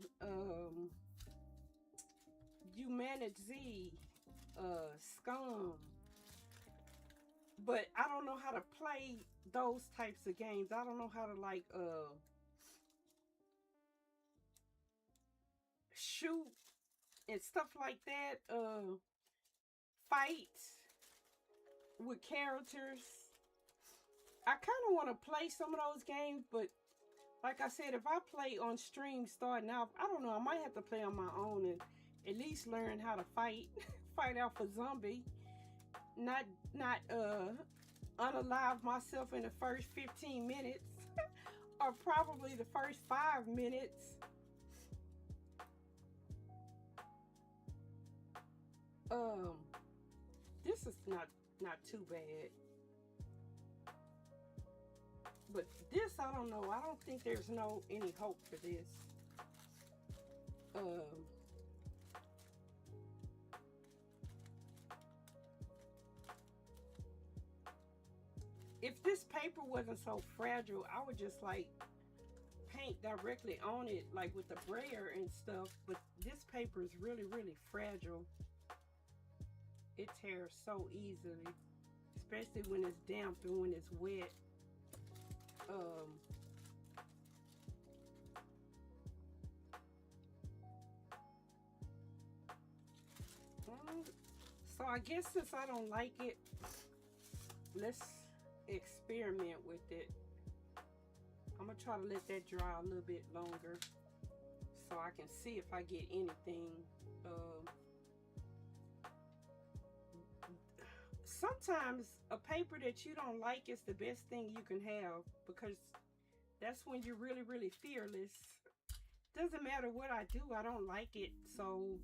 Humanity, Scum. But I don't know how to play those types of games. I don't know how to like shoot and stuff like that. Fight with characters. I kind of want to play some of those games, but like I said, if I play on stream starting out, I don't know, I might have to play on my own and at least learn how to fight, fight off a zombie. Not unalive myself in the first 15 minutes or probably the first 5 minutes. This is not too bad. But this, I don't know. I don't think there's any hope for this. If this paper wasn't so fragile, I would just like paint directly on it, like with the brayer and stuff. But this paper is really fragile. It tears so easily, especially when it's damp and when it's wet. So I guess since I don't like it, let's experiment with it. I'm gonna try to let that dry a little bit longer so I can see if I get anything. Sometimes a paper that you don't like is the best thing you can have, because that's when you're really fearless. Doesn't matter what I do, I don't like it, so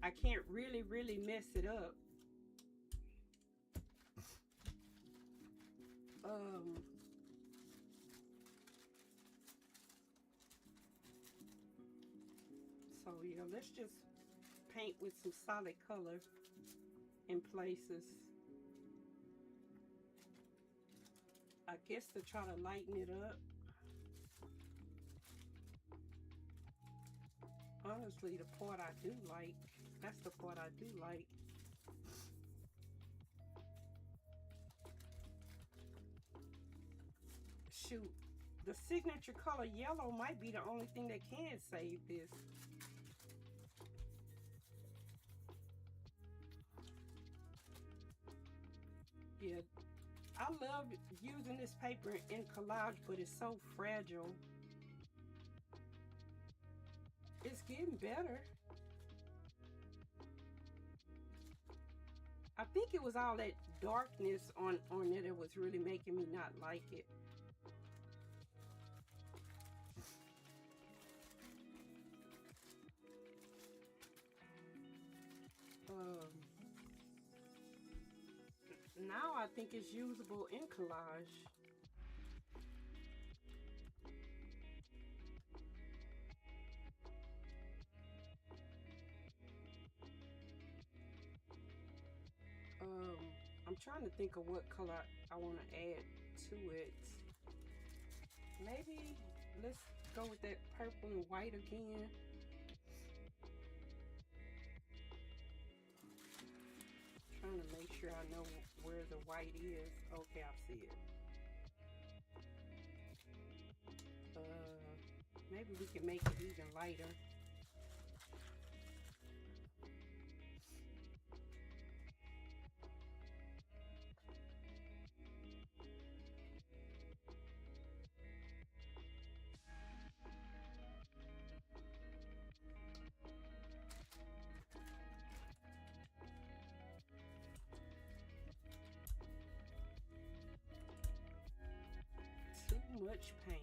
I can't really mess it up. So yeah, let's just paint with some solid color in places. I guess to try to lighten it up. Honestly, the part I do like, that's the part I do like. Shoot, the signature color yellow might be the only thing that can save this. Yeah, I love using this paper in collage, but it's so fragile. It's getting better. I think it was all that darkness on it that was really making me not like it. I think it's usable in collage. I'm trying to think of what color I want to add to it. Maybe let's go with that purple and white again. Trying to make sure I know where the white is. Okay, I see it. Maybe we can make it even lighter. Too much paint.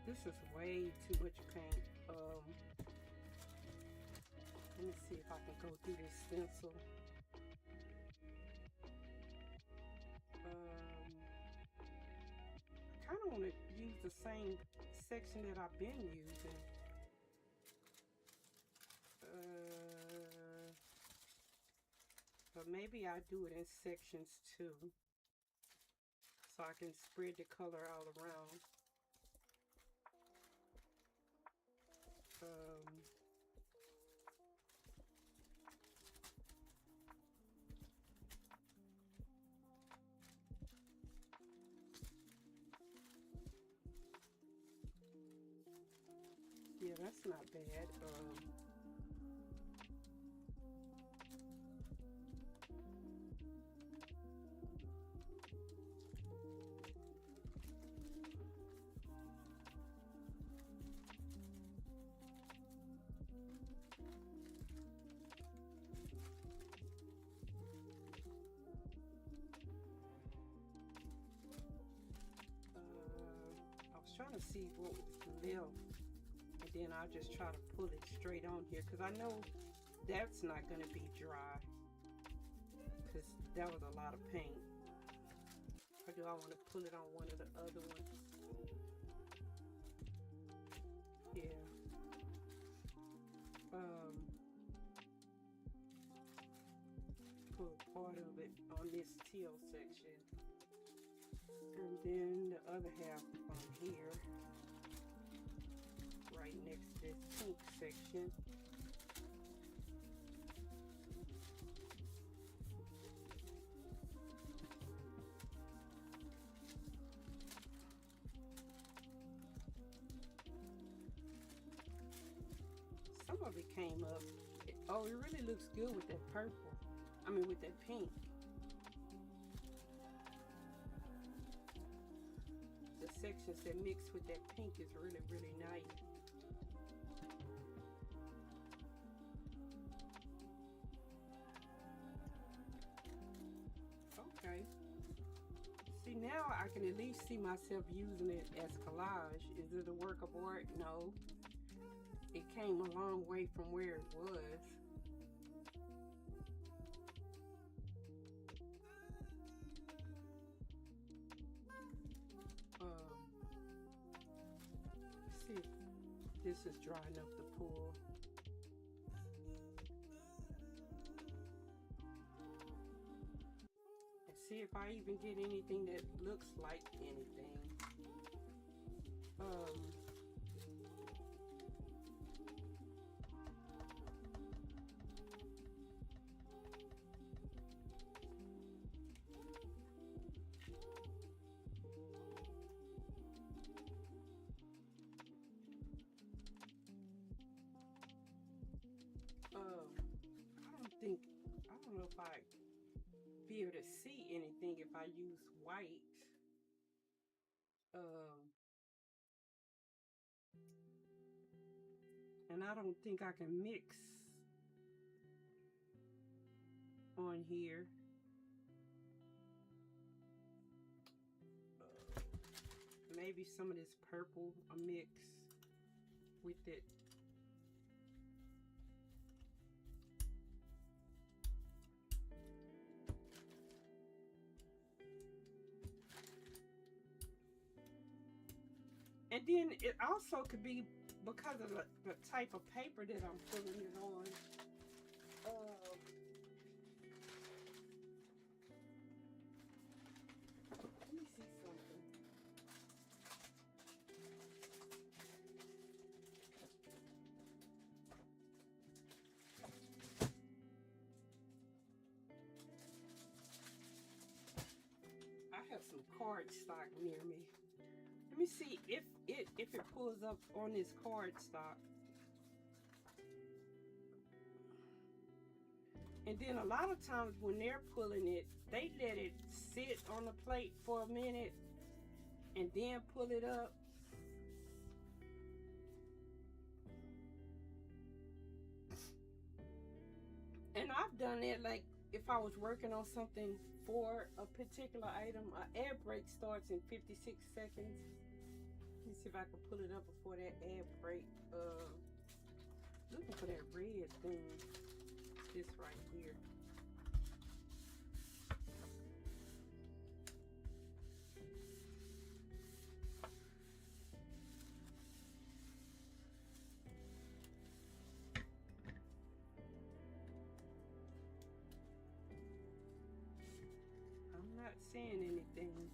This is way too much paint. Let me see if I can go through this stencil. I kind of want to use the same section that I've been using. But maybe I do it in sections too, so I can spread the color all around. Yeah, that's not bad. I was trying to see what was left. And then I'll just try to pull it straight on here, because I know that's not going to be dry, because that was a lot of paint. Or do I want to pull it on one of the other ones? Yeah. Pull part of it on this teal section, and then the other half on here, right next to this pink section. Some of it came up. Oh, it really looks good with that purple. I mean, with that pink. The sections that mix with that pink is really, really nice. Okay. See, now I can at least see myself using it as collage. Is it a work of art? No. It came a long way from where it was. Let's see if this is dry enough to pull. See if I even get anything that looks like anything. I don't know if I be able to see anything if I use white. And I don't think I can mix on here. maybe some of this purple mix with it. And then it also could be because of the type of paper that I'm putting it on. Let me see something. I have some cardstock near me. Let me see if it pulls up on this cardstock. And then a lot of times when they're pulling it, they let it sit on the plate for a minute and then pull it up. And I've done that, like if I was working on something for a particular item. An air break starts in 56 seconds. Let me see if I can pull it up before that air break. Looking for that red thing. This right here. I'm not seeing anything.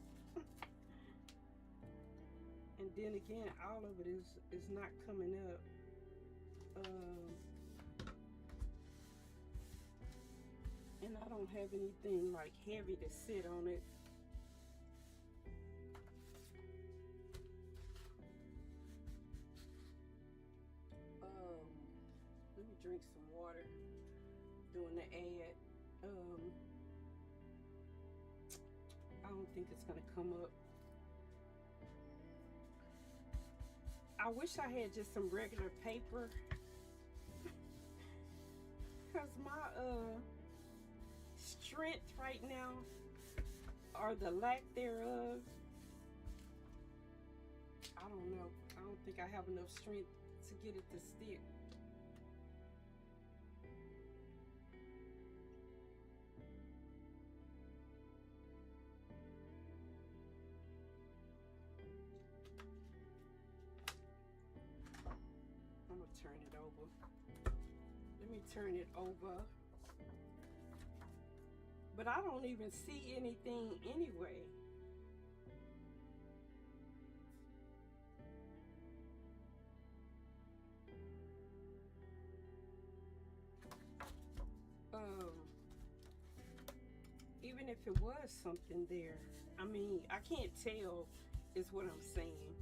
And then again, all of it is not coming up. And I don't have anything like heavy to sit on it. Let me drink some water doing the ad. I don't think it's gonna come up. I wish I had just some regular paper, because my strength right now, or the lack thereof, I don't know. I don't think I have enough strength to get it to stick. I'm gonna turn it over. Let me turn it over. But I don't even see anything anyway. Even if it was something there, I mean, I can't tell is what I'm saying.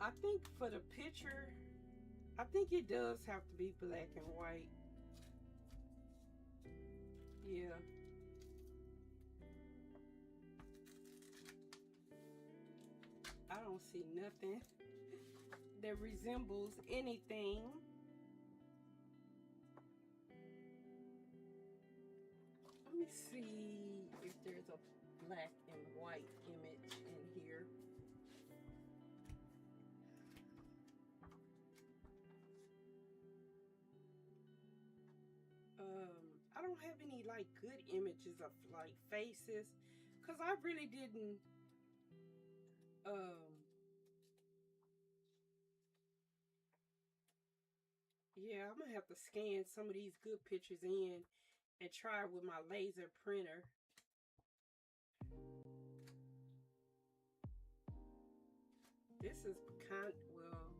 I think for the picture, I think it does have to be black and white. Yeah. I don't see nothing that resembles anything. Let me see if there's a black and white image in here. I don't have any like good images of like faces, because I really didn't yeah, I'm gonna have to scan some of these good pictures in and try with my laser printer. This is well,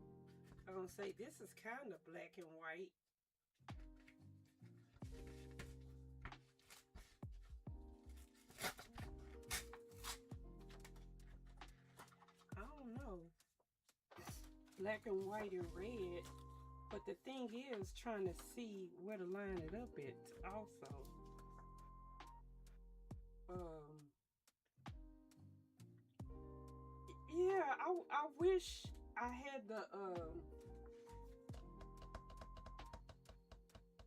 I'm gonna say this is kind of black and white. I don't know. Black and white and red. But the thing is trying to see where to line it up at also. Yeah, I wish I had the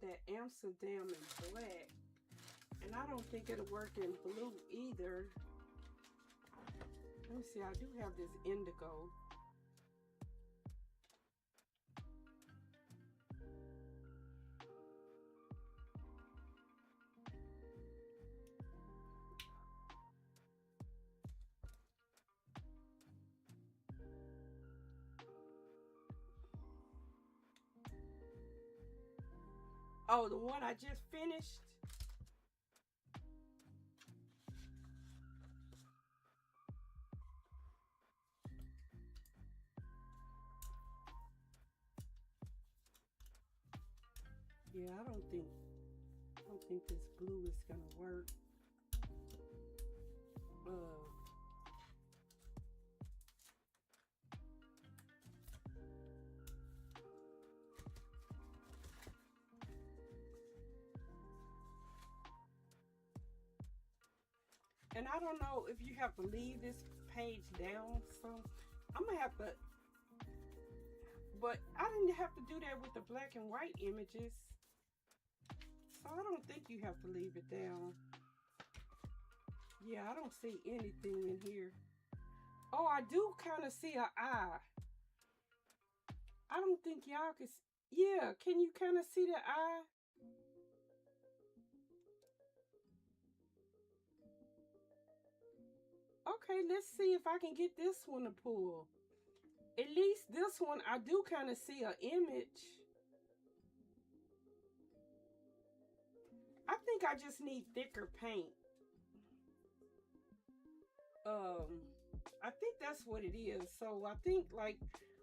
that Amsterdam in black. And I don't think it'll work in blue either. Let me see, I do have this indigo. Oh, the one I just finished? Yeah, I don't think this blue is gonna work. And I don't know if you have to leave this page down, so I'm gonna have to, but I didn't have to do that with the black and white images, so I don't think you have to leave it down. Yeah, I don't see anything in here. Oh, I do kind of see an eye. I don't think y'all can. Yeah, can you kind of see the eye? Okay, let's see if I can get this one to pull. At least this one, I do kind of see an image. I think I just need thicker paint. I think that's what it is. So I think like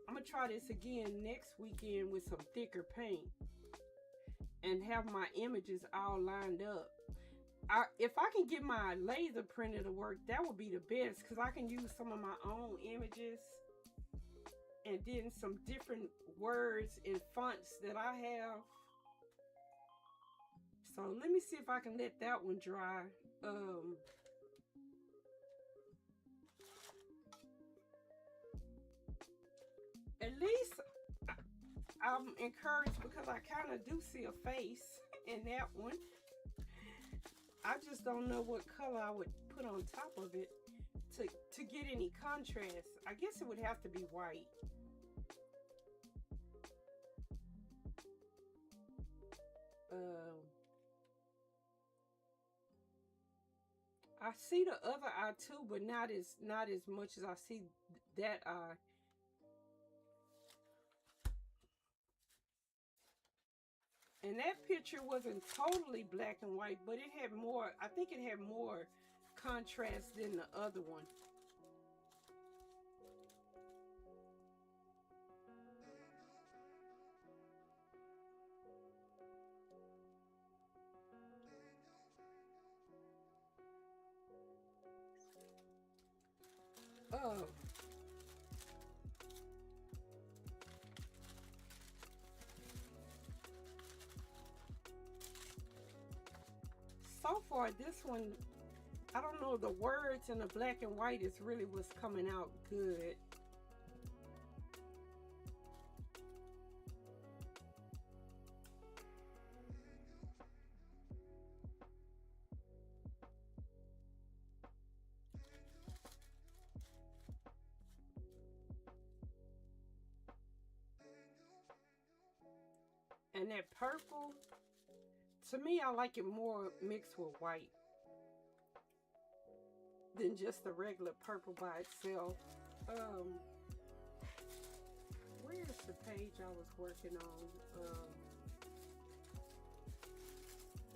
I'm gonna try this again next weekend with some thicker paint and have my images all lined up. If I can get my laser printer to work, that would be the best, because I can use some of my own images and then some different words and fonts that I have. So let me see if I can let that one dry. At least I'm encouraged because I kind of do see a face in that one. I just don't know what color I would put on top of it to get any contrast. I guess it would have to be white. I see the other eye too, but not as much as I see that eye. And that picture wasn't totally black and white, but it had more, I think it had more contrast than the other one. Oh. So far, this one, I don't know, the words in the black and white is really what's coming out good. And that purple, to me, I like it more mixed with white than just the regular purple by itself. Where's the page I was working on?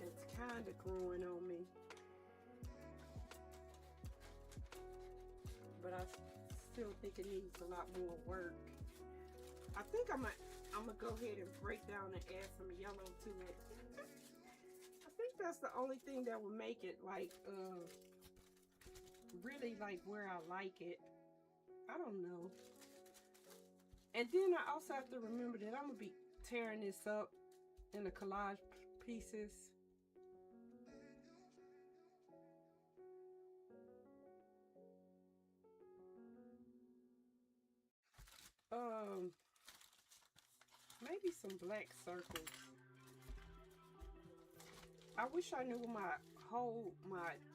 It's kind of growing on me, but I still think it needs a lot more work. I think I'm gonna go ahead and break down and add some yellow to it. I think that's the only thing that will make it like really like where I like it. I don't know. And then I also have to remember that I'm gonna be tearing this up in the collage pieces. Maybe some black circles. I wish I knew my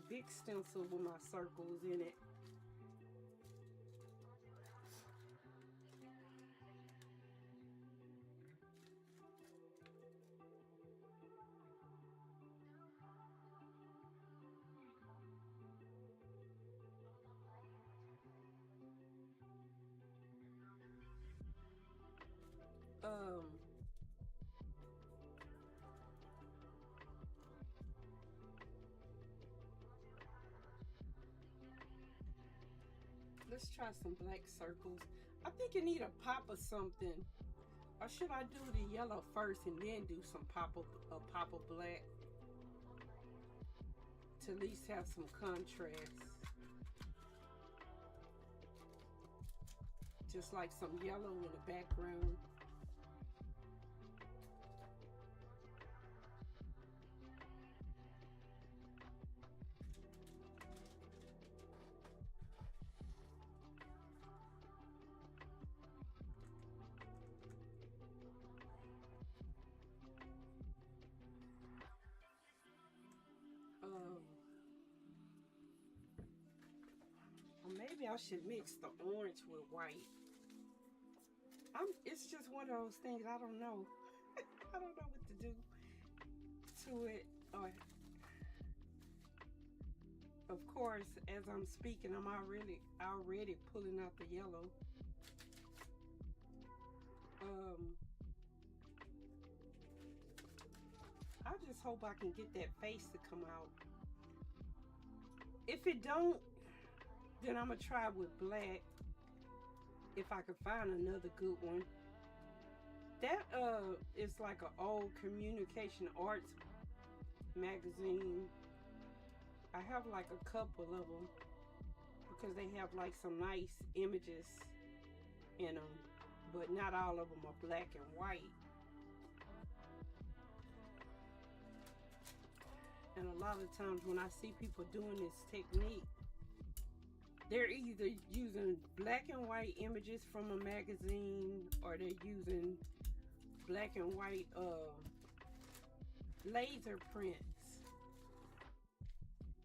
big stencil with my circles in it. Um, let's try some black circles. I think you need a pop of something. Or should I do the yellow first and then do some a pop of black to at least have some contrast? Just like some yellow in the background. Or maybe I should mix the orange with white. It's just one of those things I don't know. I don't know what to do to it. Of course, as I'm speaking, I'm already pulling out the yellow. I just hope I can get that face to come out. If it don't, then I'm gonna try with black. If I can find another good one. That is like an old communication arts magazine. I have like a couple of them because they have like some nice images in them, but not all of them are black and white. And a lot of times when I see people doing this technique, they're either using black and white images from a magazine or they're using black and white laser prints.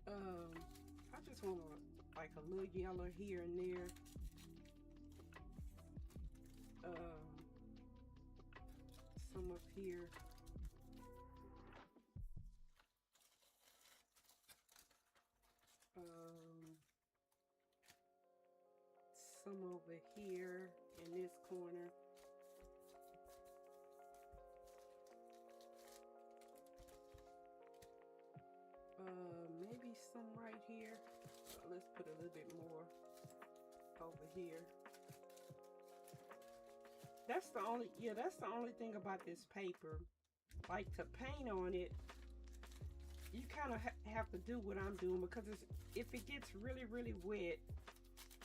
I just want like a little yellow here and there. Some up here. Some over here in this corner. Maybe some right here. Let's put a little bit more over here. That's the only thing about this paper. Like to paint on it, you kind of have to do what I'm doing because if it gets really, really wet,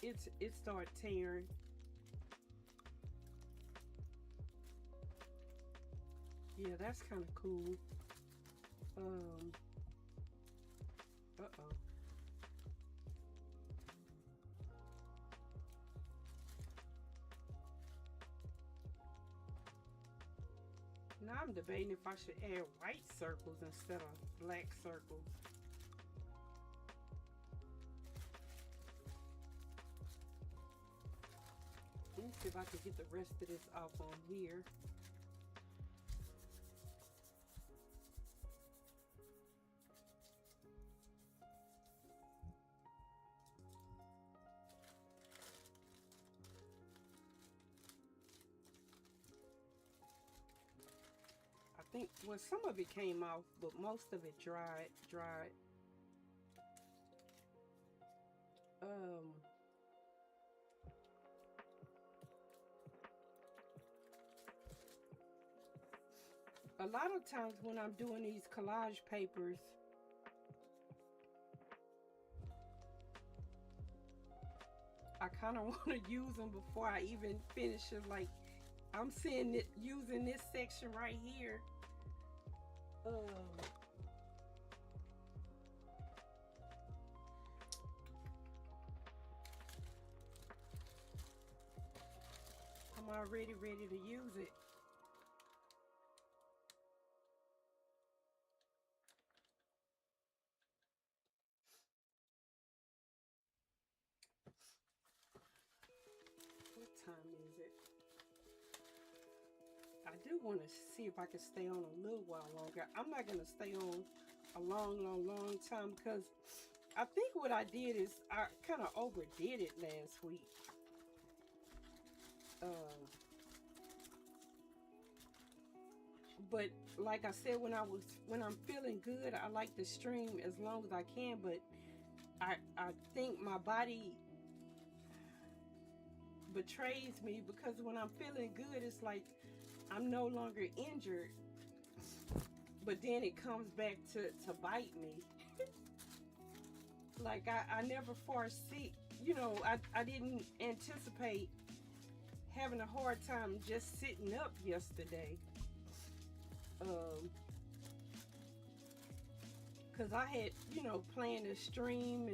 it starts tearing. Yeah, that's kind of cool. Uh-oh. Now I'm debating if I should add white circles instead of black circles. Let me see if I can get the rest of this off on here. I think, well, some of it came off, but most of it dried. A lot of times when I'm doing these collage papers, I kind of want to use them before I even finish it. Like, I'm seeing it using this section right here. I'm already ready to use it. do want to see if I can stay on a little while longer. I'm not going to stay on a long time because I think what I did is I kind of overdid it last week. But like I said, when I'm feeling good, I like to stream as long as I can. But I think my body betrays me because when I'm feeling good, it's like I'm no longer injured. But then it comes back to bite me. Like I never foresee, you know, I didn't anticipate having a hard time just sitting up yesterday. Cause I had, you know, planned to stream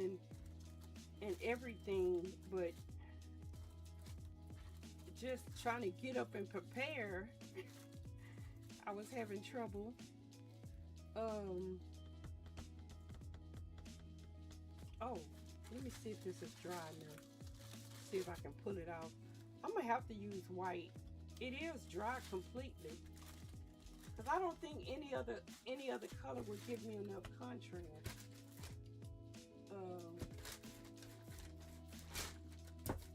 and everything, but just trying to get up and prepare, I was having trouble. Oh, let me see if this is dry now. See if I can pull it out. I'm gonna have to use white. It is dry completely. Cause I don't think any other color would give me enough contrast.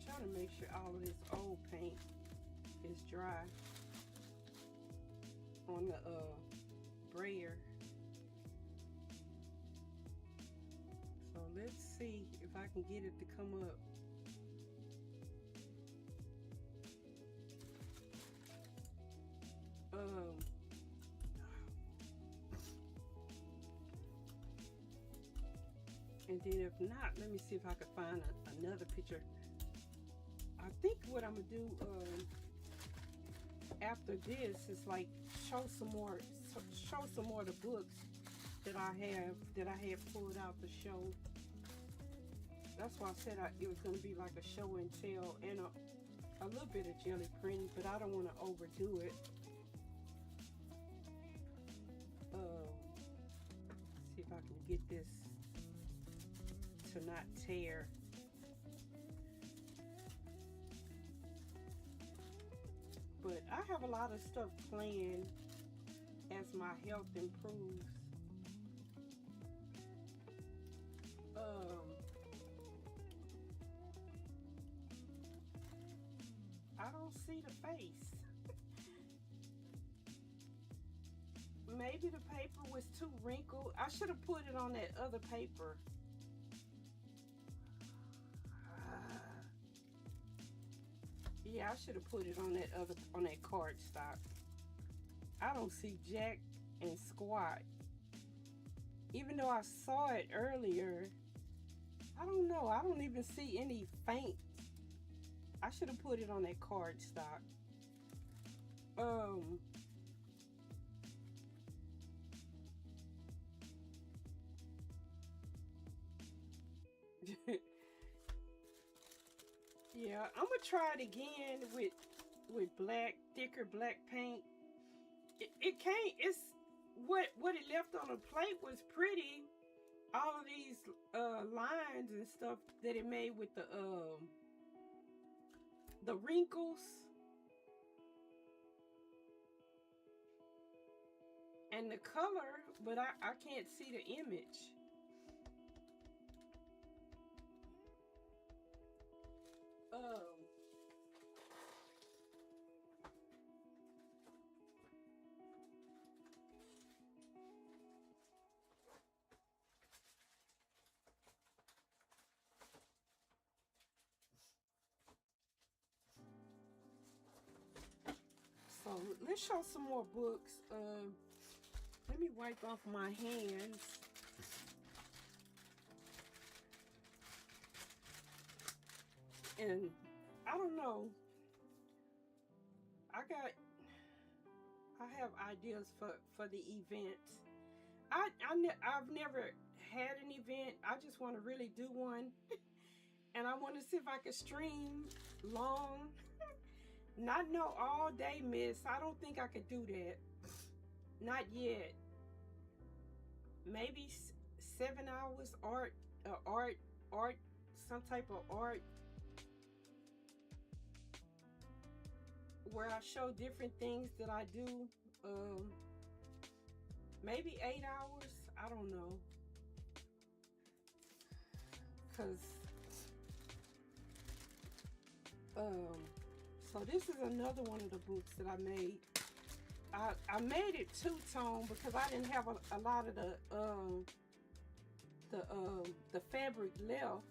Trying to make sure all of this old paint is dry on the brayer. So let's see if I can get it to come up. And then if not, let me see if I can find another picture. I think what I'm gonna do after this is like show some more of the books that I have pulled out to show. That's why I said it was gonna be like a show and tell and a little bit of Gelli printing, but I don't want to overdo it. See if I can get this to not tear. But I have a lot of stuff planned as my health improves. I don't see the face. Maybe the paper was too wrinkled. I should have put it on that other paper. Yeah, I should have put it on that cardstock. I don't see jack and squat. Even though I saw it earlier, I don't know. I don't even see any faint. I should have put it on that cardstock. Yeah, I'm gonna try it again with thicker black paint. It can't. It's what it left on the plate was pretty. All of these lines and stuff that it made with the wrinkles and the color, but I can't see the image. So let's show some more books. Let me wipe off my hands. And I don't know. I have ideas for the event. I've never had an event. I just want to really do one. And I want to see if I can stream long. Not no all day, miss. I don't think I could do that. Not yet. Maybe 7 hours art, some type of art where I show different things that I do. Maybe 8 hours. I don't know. Cause so this is another one of the books that I made. I made it two-tone because I didn't have a lot of the fabric left,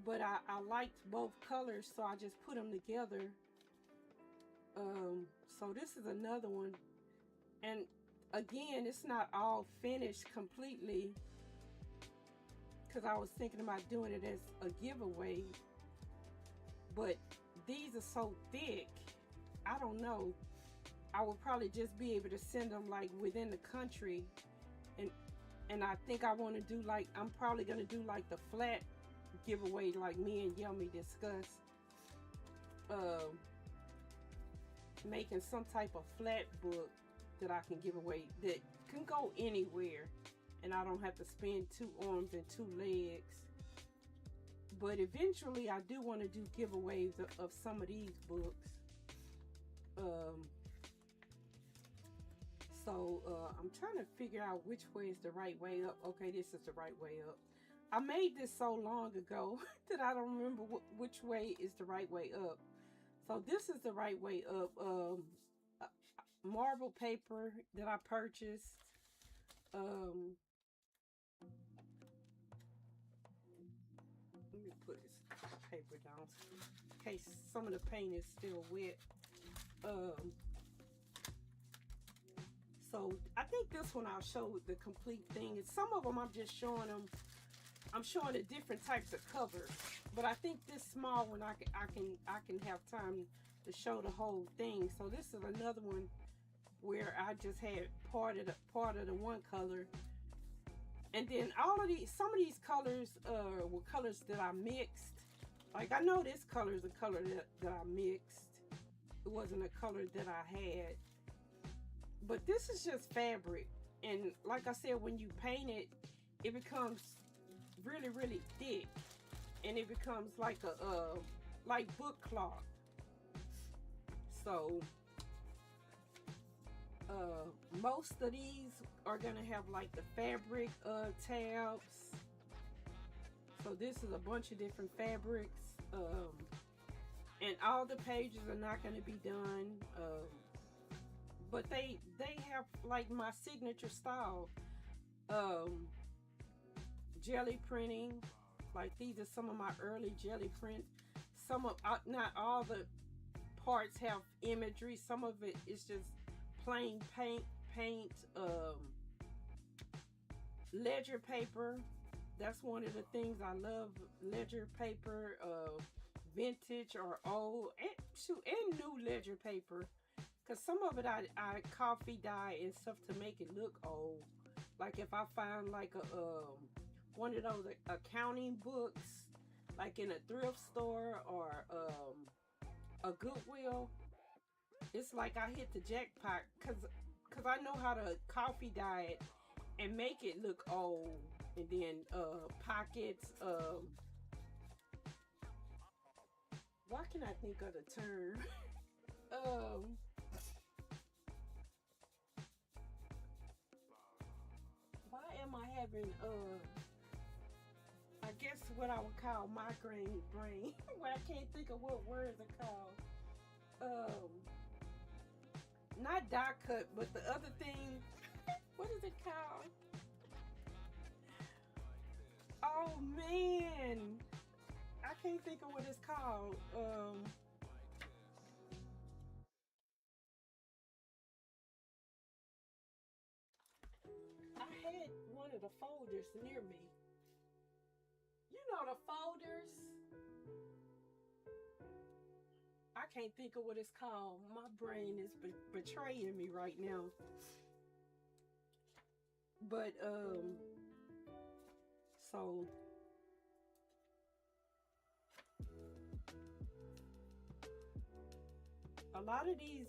but I liked both colors, so I just put them together. So this is another one, and again, it's not all finished completely because I was thinking about doing it as a giveaway, but these are so thick, I don't know. I would probably just be able to send them like within the country, and I think I want to do like, I'm probably gonna do like the flat giveaway like me and Yummy discussed. Making some type of flat book that I can give away that can go anywhere, and I don't have to spend 2 arms and 2 legs. But eventually I do want to do giveaways of some of these books. I'm trying to figure out which way is the right way up. Okay, this is the right way up. I made this so long ago that I don't remember which way is the right way up. So this is the right way up. Marble paper that I purchased. Let me put this paper down in case some of the paint is still wet. So I think this one I'll show the complete thing. And some of them I'm just showing them. I'm showing the different types of covers, but I think this small one I can have time to show the whole thing. So this is another one where I just had part of the one color, and then some of these colors were colors that I mixed. Like I know this color is a color that I mixed. It wasn't a color that I had, but this is just fabric, and like I said, when you paint it, it becomes really, really thick, and it becomes like a like book cloth. So most of these are gonna have like the fabric tabs. So this is a bunch of different fabrics, and all the pages are not gonna be done, but they have like my signature style. Gelli printing, like these are some of my early Gelli prints. Some of, not all the parts have imagery. Some of it is just plain paint. Ledger paper, that's one of the things I love. Ledger paper, vintage or old, and new ledger paper, because some of it I coffee dye and stuff to make it look old. Like if I find like one of those accounting books, like in a thrift store or a Goodwill, it's like I hit the jackpot, because I know how to coffee dye it and make it look old. And then pockets, why can I think of the term? Why am I having I guess what I would call migraine brain where I can't think of what words are called. Not die cut, but the other thing, what is it called? Oh man, I can't think of what it's called. I had one of the folders near me. You know the folders? I can't think of what it's called. My brain is betraying me right now. But so a lot of these,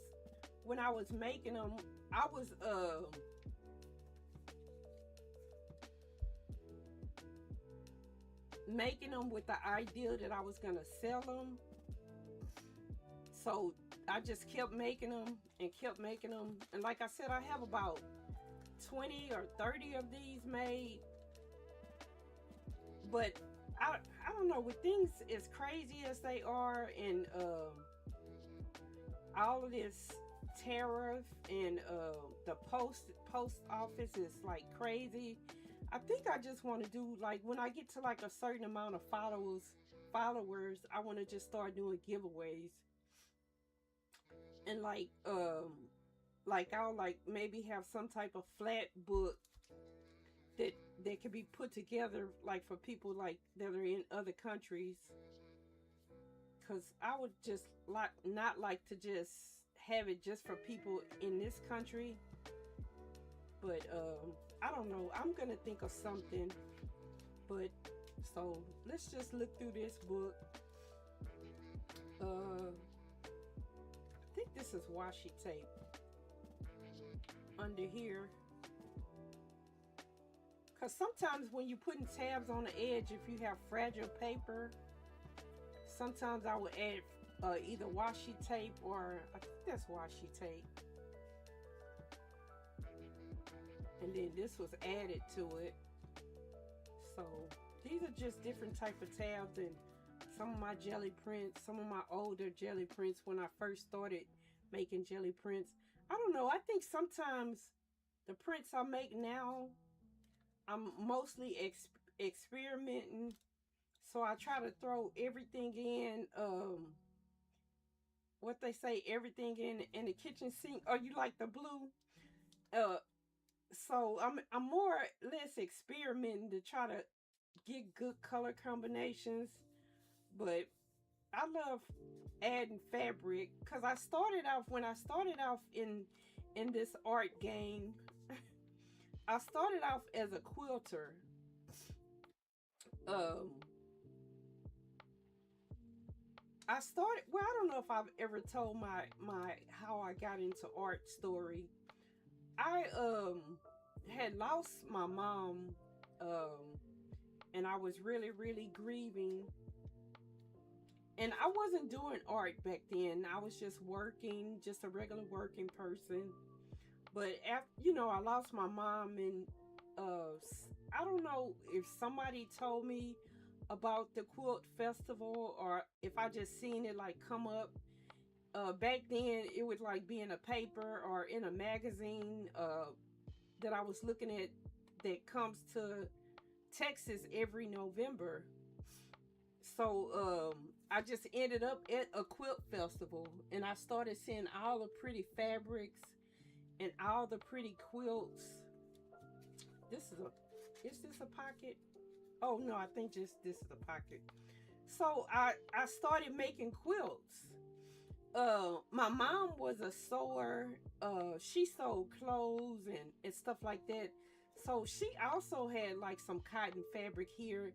when I was making them, I was making them with the idea that I was gonna sell them. So I just kept making them and kept making them. And like I said, I have about 20 or 30 of these made. But I don't know, with things as crazy as they are, and all of this tariff, and the post office is like crazy. I think I just want to do, like, when I get to like a certain amount of followers, I want to just start doing giveaways. And like I'll like maybe have some type of flat book that can be put together, like for people like that are in other countries, because I would just like not like to just have it just for people in this country. But I don't know, I'm gonna think of something. But so let's just look through this book. I think this is washi tape under here, because sometimes when you're putting tabs on the edge, if you have fragile paper, sometimes I would add either washi tape, or I think that's washi tape. And then this was added to it. So these are just different type of tabs, and some of my jelly prints, some of my older jelly prints when I first started making jelly prints. I don't know, I think sometimes the prints I make now, I'm mostly experimenting. So I try to throw everything in, what they say, everything in the kitchen sink. Or you like the blue? Uh, so I'm more or less experimenting to try to get good color combinations. But I love adding fabric, because when I started off in this art game, I started off as a quilter. Um, I started, well, I don't know if I've ever told my how I got into art story. I had lost my mom, and I was really, really grieving. And I wasn't doing art back then. I was just working, just a regular working person. But after, I lost my mom, and I don't know if somebody told me about the quilt festival, or if I just seen it like come up. Back then, it would like be in a paper or in a magazine that I was looking at, that comes to Texas every November. So I just ended up at a quilt festival, and I started seeing all the pretty fabrics and all the pretty quilts. Is this a pocket? Oh no, I think just this is a pocket. So I started making quilts. My mom was a sewer. She sewed clothes and stuff like that. So she also had like some cotton fabric here.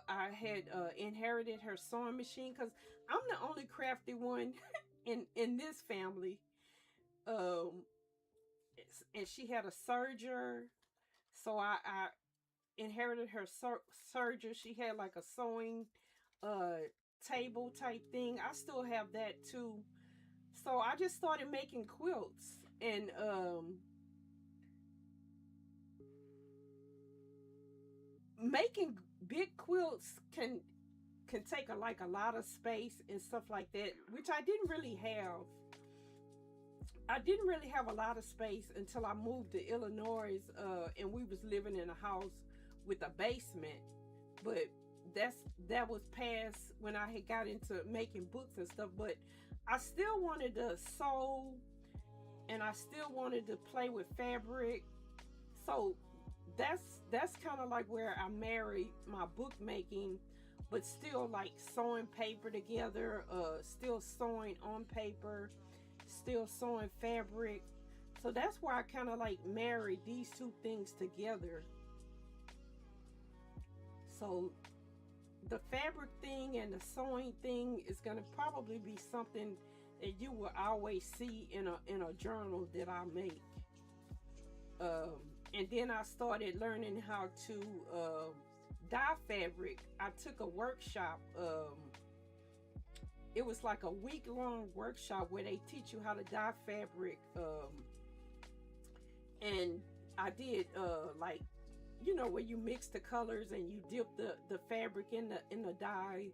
I had inherited her sewing machine, because I'm the only crafty one in this family. Um, and she had a serger, so I inherited her serger. She had like a sewing table type thing. I still have that too. So I just started making quilts, and making big quilts can take a lot of space and stuff like that, which I didn't really have. I didn't really have a lot of space until I moved to Illinois, and we was living in a house with a basement. But that was past when I had got into making books and stuff. But I still wanted to sew, and I still wanted to play with fabric. So that's kind of like where I married my bookmaking, but still like sewing paper together, still sewing on paper, still sewing fabric. So that's where I kind of like married these two things together. So the fabric thing and the sewing thing is going to probably be something that you will always see in a journal that I make. And then I started learning how to dye fabric. I took a workshop it was like a week-long workshop where they teach you how to dye fabric. And I did like, you know, where you mix the colors and you dip the fabric in the dye.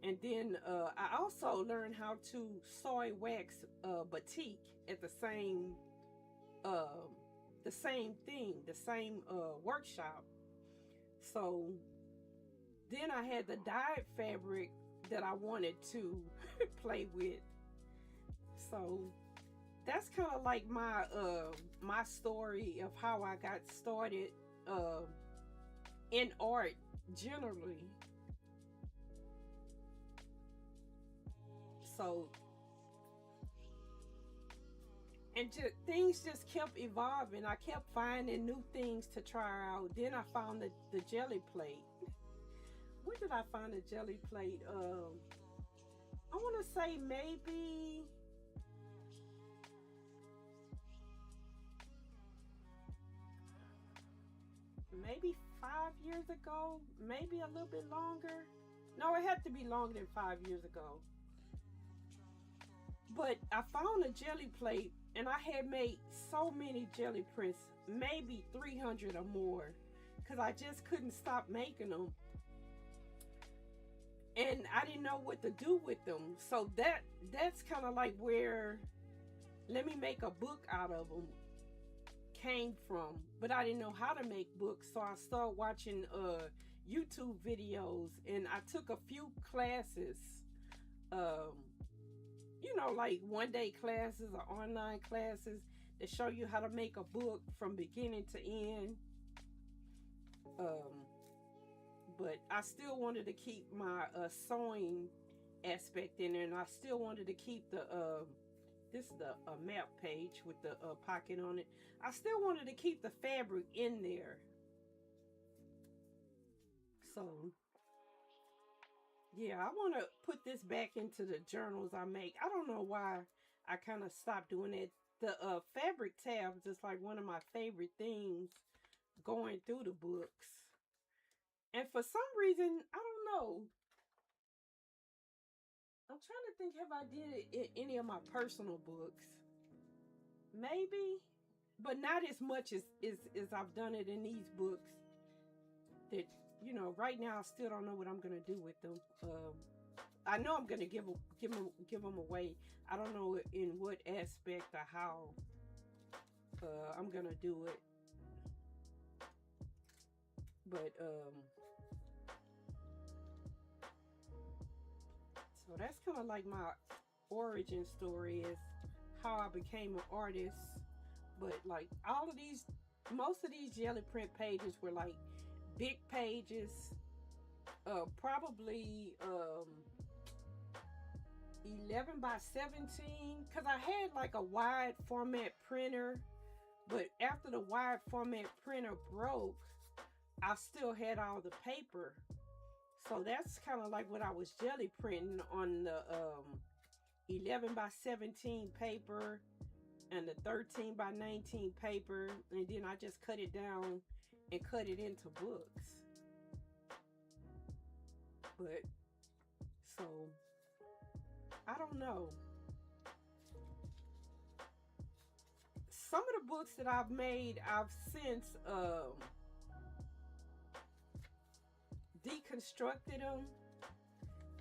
And then I also learned how to soy wax batik at uh, the same thing, the same workshop. So then I had the dyed fabric that I wanted to play with. So that's kind of like my story of how I got started uh, in art generally. So and things just kept evolving. I kept finding new things to try out. Then I found the jelly plate. Where did I find the jelly plate? I want to say maybe 5 years ago, maybe a little bit longer. No, it had to be longer than 5 years ago. But I found a jelly plate and I had made so many jelly prints, maybe 300 or more, because I just couldn't stop making them. And I didn't know what to do with them. So that's kind of like where let me make a book out of them came from. But I didn't know how to make books, so I started watching YouTube videos, and I took a few classes. Um, you know, like 1-day classes or online classes that show you how to make a book from beginning to end. Um, but I still wanted to keep my sewing aspect in there, and I still wanted to keep the this is the map page with the pocket on it. I still wanted to keep the fabric in there. So yeah, I want to put this back into the journals I make. I don't know why I kind of stopped doing it. The fabric tab is just like one of my favorite things going through the books. And for some reason, I don't know. I'm trying to think, have I did it in any of my personal books? Maybe, but not as much as I've done it in these books. That, you know, right now I still don't know what I'm gonna do with them. I know I'm gonna give them away. I don't know in what aspect or how I'm gonna do it. But so that's kind of like my origin story, is how I became an artist. But like all of these, most of these jelly print pages were like big pages, probably 11 by 17, because I had like a wide format printer, but after the wide format printer broke, I still had all the paper. So that's kind of like what I was jelly printing on the 11 by 17 paper and the 13 by 19 paper, and then I just cut it down and cut it into books. But so I don't know. Some of the books that I've made, I've since deconstructed them,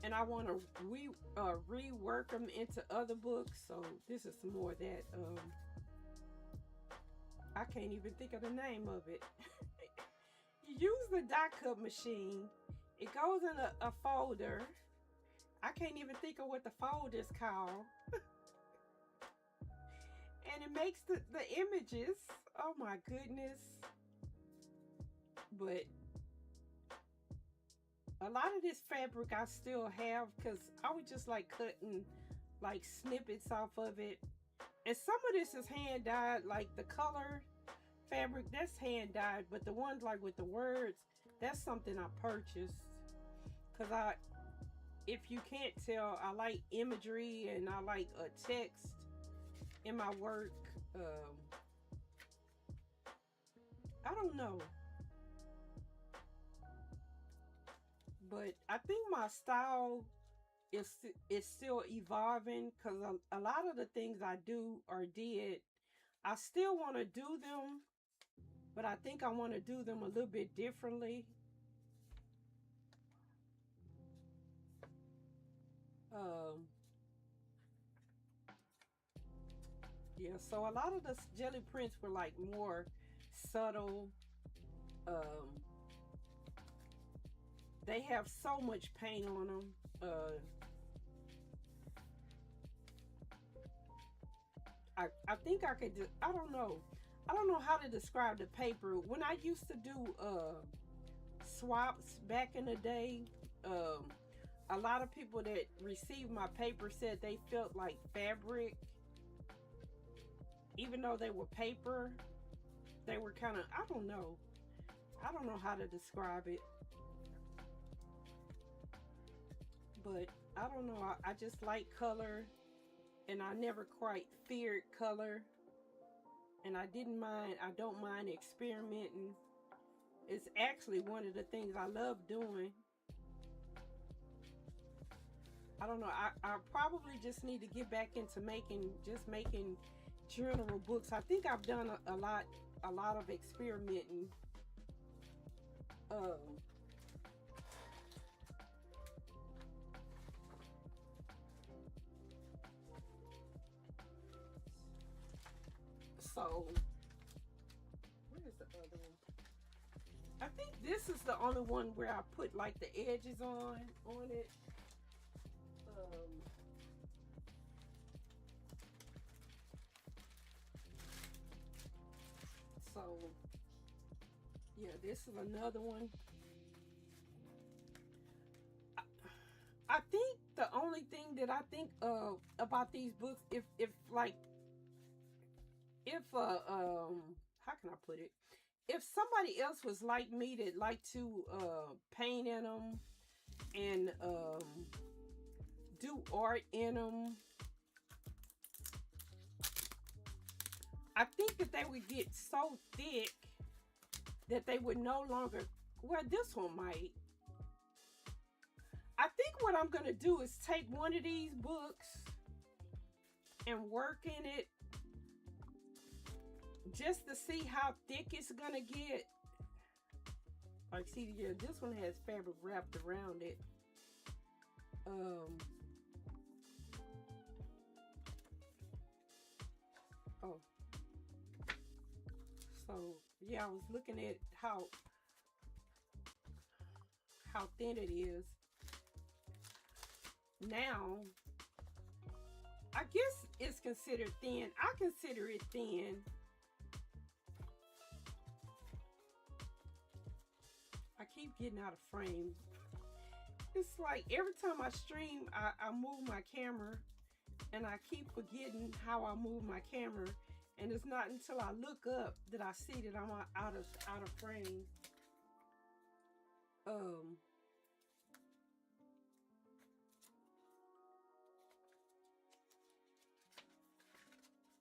and I want to rework them into other books. So this is some more of that. I can't even think of the name of it. You use the die cut machine. It goes in a folder. I can't even think of what the folder is called. And it makes the images. Oh my goodness. But a lot of this fabric I still have, because I was just like cutting like snippets off of it. And some of this is hand dyed, like the color fabric, that's hand dyed, but the ones like with the words, that's something I purchased. Because if you can't tell, I like imagery and I like a text in my work. I don't know. But I think my style it's still evolving, because a lot of the things I do or did, I still want to do them, but I think I want to do them a little bit differently. Um, yeah, so a lot of the jelly prints were like more subtle. Um, they have so much paint on them. I think I could just, I don't know. I don't know how to describe the paper. When I used to do swaps back in the day, a lot of people that received my paper said they felt like fabric, even though they were paper. They were kind of, I don't know. I don't know how to describe it. But I don't know. I just like color, and I never quite feared color. And I don't mind experimenting. It's actually one of the things I love doing. I don't know. I probably just need to get back into making general books. I think I've done a lot of experimenting. So where is the other one? I think this is the only one where I put like the edges on it. So yeah, this is another one. I think the only thing that I think about these books, if like if how can I put it? If somebody else was like me that like to paint in them and do art in them, I think that they would get so thick that they would no longer. Well, this one might. I think what I'm gonna do is take one of these books and work in it just to see how thick it's gonna get. Like, see, yeah, this one has fabric wrapped around it. Oh, so yeah, I was looking at how thin it is. Now, I guess it's considered thin. I consider it thin. I keep getting out of frame. It's like every time I stream, I move my camera, and I keep forgetting how I move my camera. And it's not until I look up that I see that I'm out of frame.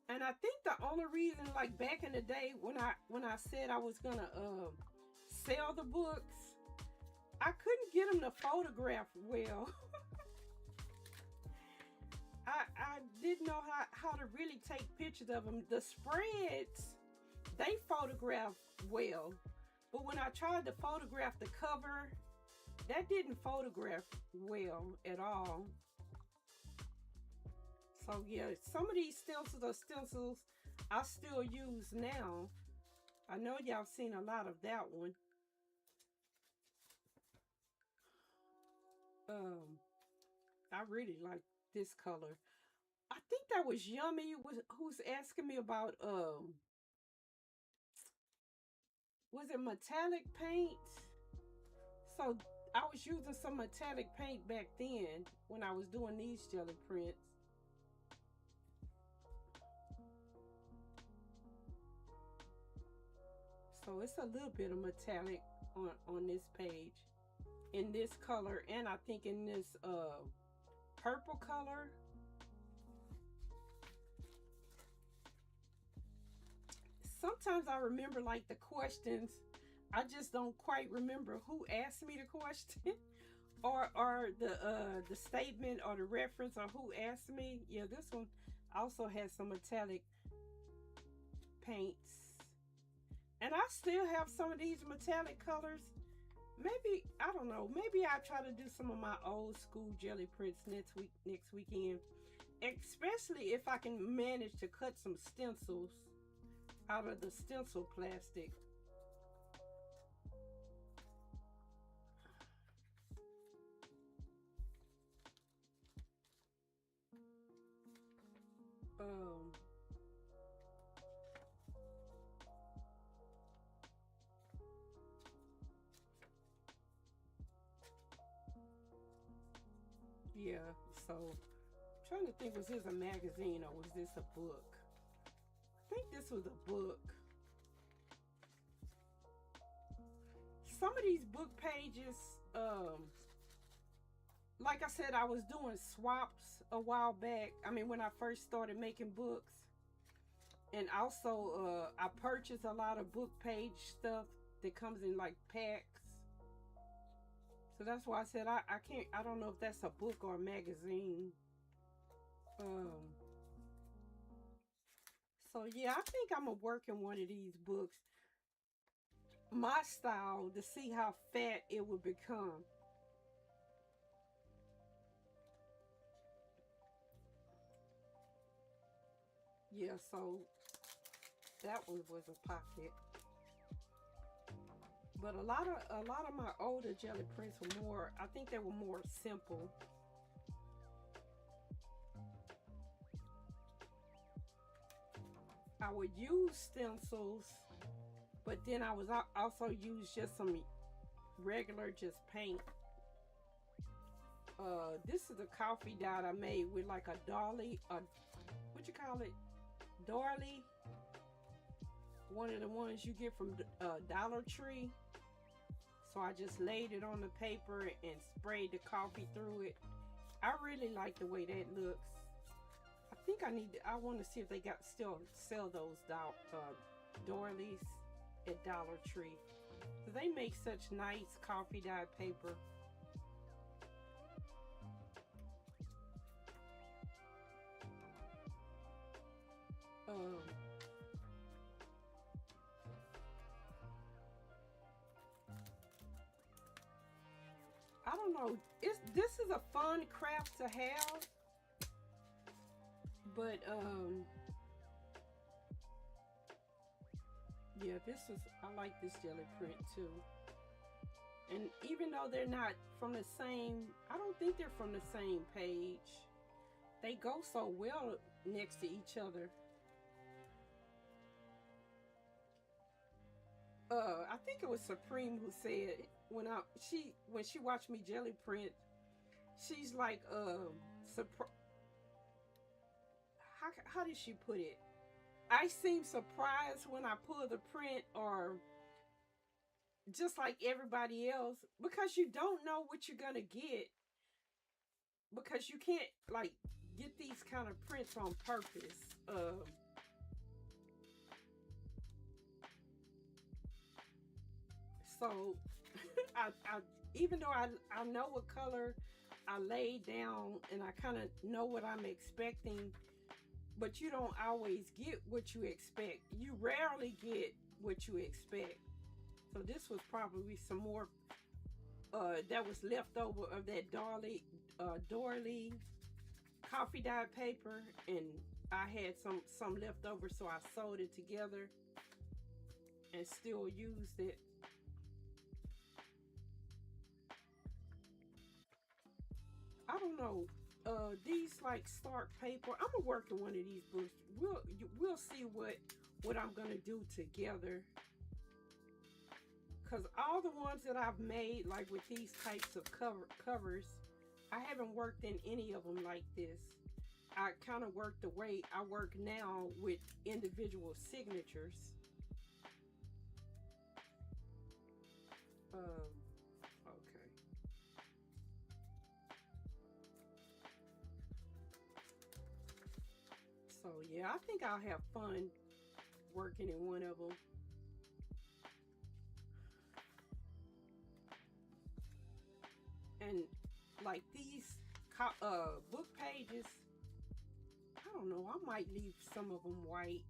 And I think the only reason, like back in the day when I said I was gonna sell the books, I couldn't get them to photograph well. I didn't know how to really take pictures of them. The spreads, they photograph well, but when I tried to photograph the cover, that didn't photograph well at all. So yeah, some of these stencils are stencils I still use now. I know y'all seen a lot of that one. I really like this color. I think that was Yummy who's asking me about was it metallic paint? So I was using some metallic paint back then when I was doing these jelly prints. So it's a little bit of metallic on this page, in this color, and I think in this purple color. Sometimes I remember like the questions. I just don't quite remember who asked me the question or the statement or the reference or who asked me. Yeah, this one also has some metallic paints, and I still have some of these metallic colors. Maybe, I don't know, maybe I'll try to do some of my old school jelly prints next weekend, especially if I can manage to cut some stencils out of the stencil plastic. Um, yeah, so I'm trying to think, was this a magazine or was this a book? I think this was a book. Some of these book pages, like I said, I was doing swaps a while back. I mean, when I first started making books. And also, I purchased a lot of book page stuff that comes in like packs. So that's why I said I can't, I don't know if that's a book or a magazine. So yeah, I think I'm gonna work in one of these books, my style, to see how fat it would become. Yeah, so that one was a pocket. But a lot of my older jelly prints were more, I think they were more simple. I would use stencils, but then I was also use just some regular just paint. This is a coffee dot I made with like a dolly, what you call it, doily, one of the ones you get from Dollar Tree. So I just laid it on the paper and sprayed the coffee through it. I really like the way that looks. I think I want to see if they still sell those doilies at Dollar Tree. So they make such nice coffee dye paper. I don't know. This is a fun craft to have, but yeah, I like this jelly print too. And even though they're not from the same, I don't think they're from the same page. They go so well next to each other. I think it was Supreme who said when she watched me jelly print, she's like, how did she put it? I seem surprised when I pull the print, or just like everybody else, because you don't know what you're gonna get, because you can't like get these kind of prints on purpose. So I even though I know what color I laid down and I kind of know what I'm expecting, but you don't always get what you expect. You rarely get what you expect. So this was probably some more that was left over of that doily coffee dye paper, and I had some left over, so I sewed it together and still used it. I don't know. These like stark paper. I'm gonna work in one of these books. We'll see what I'm gonna do together. Cause all the ones that I've made, like with these types of covers, I haven't worked in any of them like this. I kind of work the way I work now with individual signatures. Okay. So yeah, I think I'll have fun working in one of them. and like these book pages, I don't know, I might leave some of them white.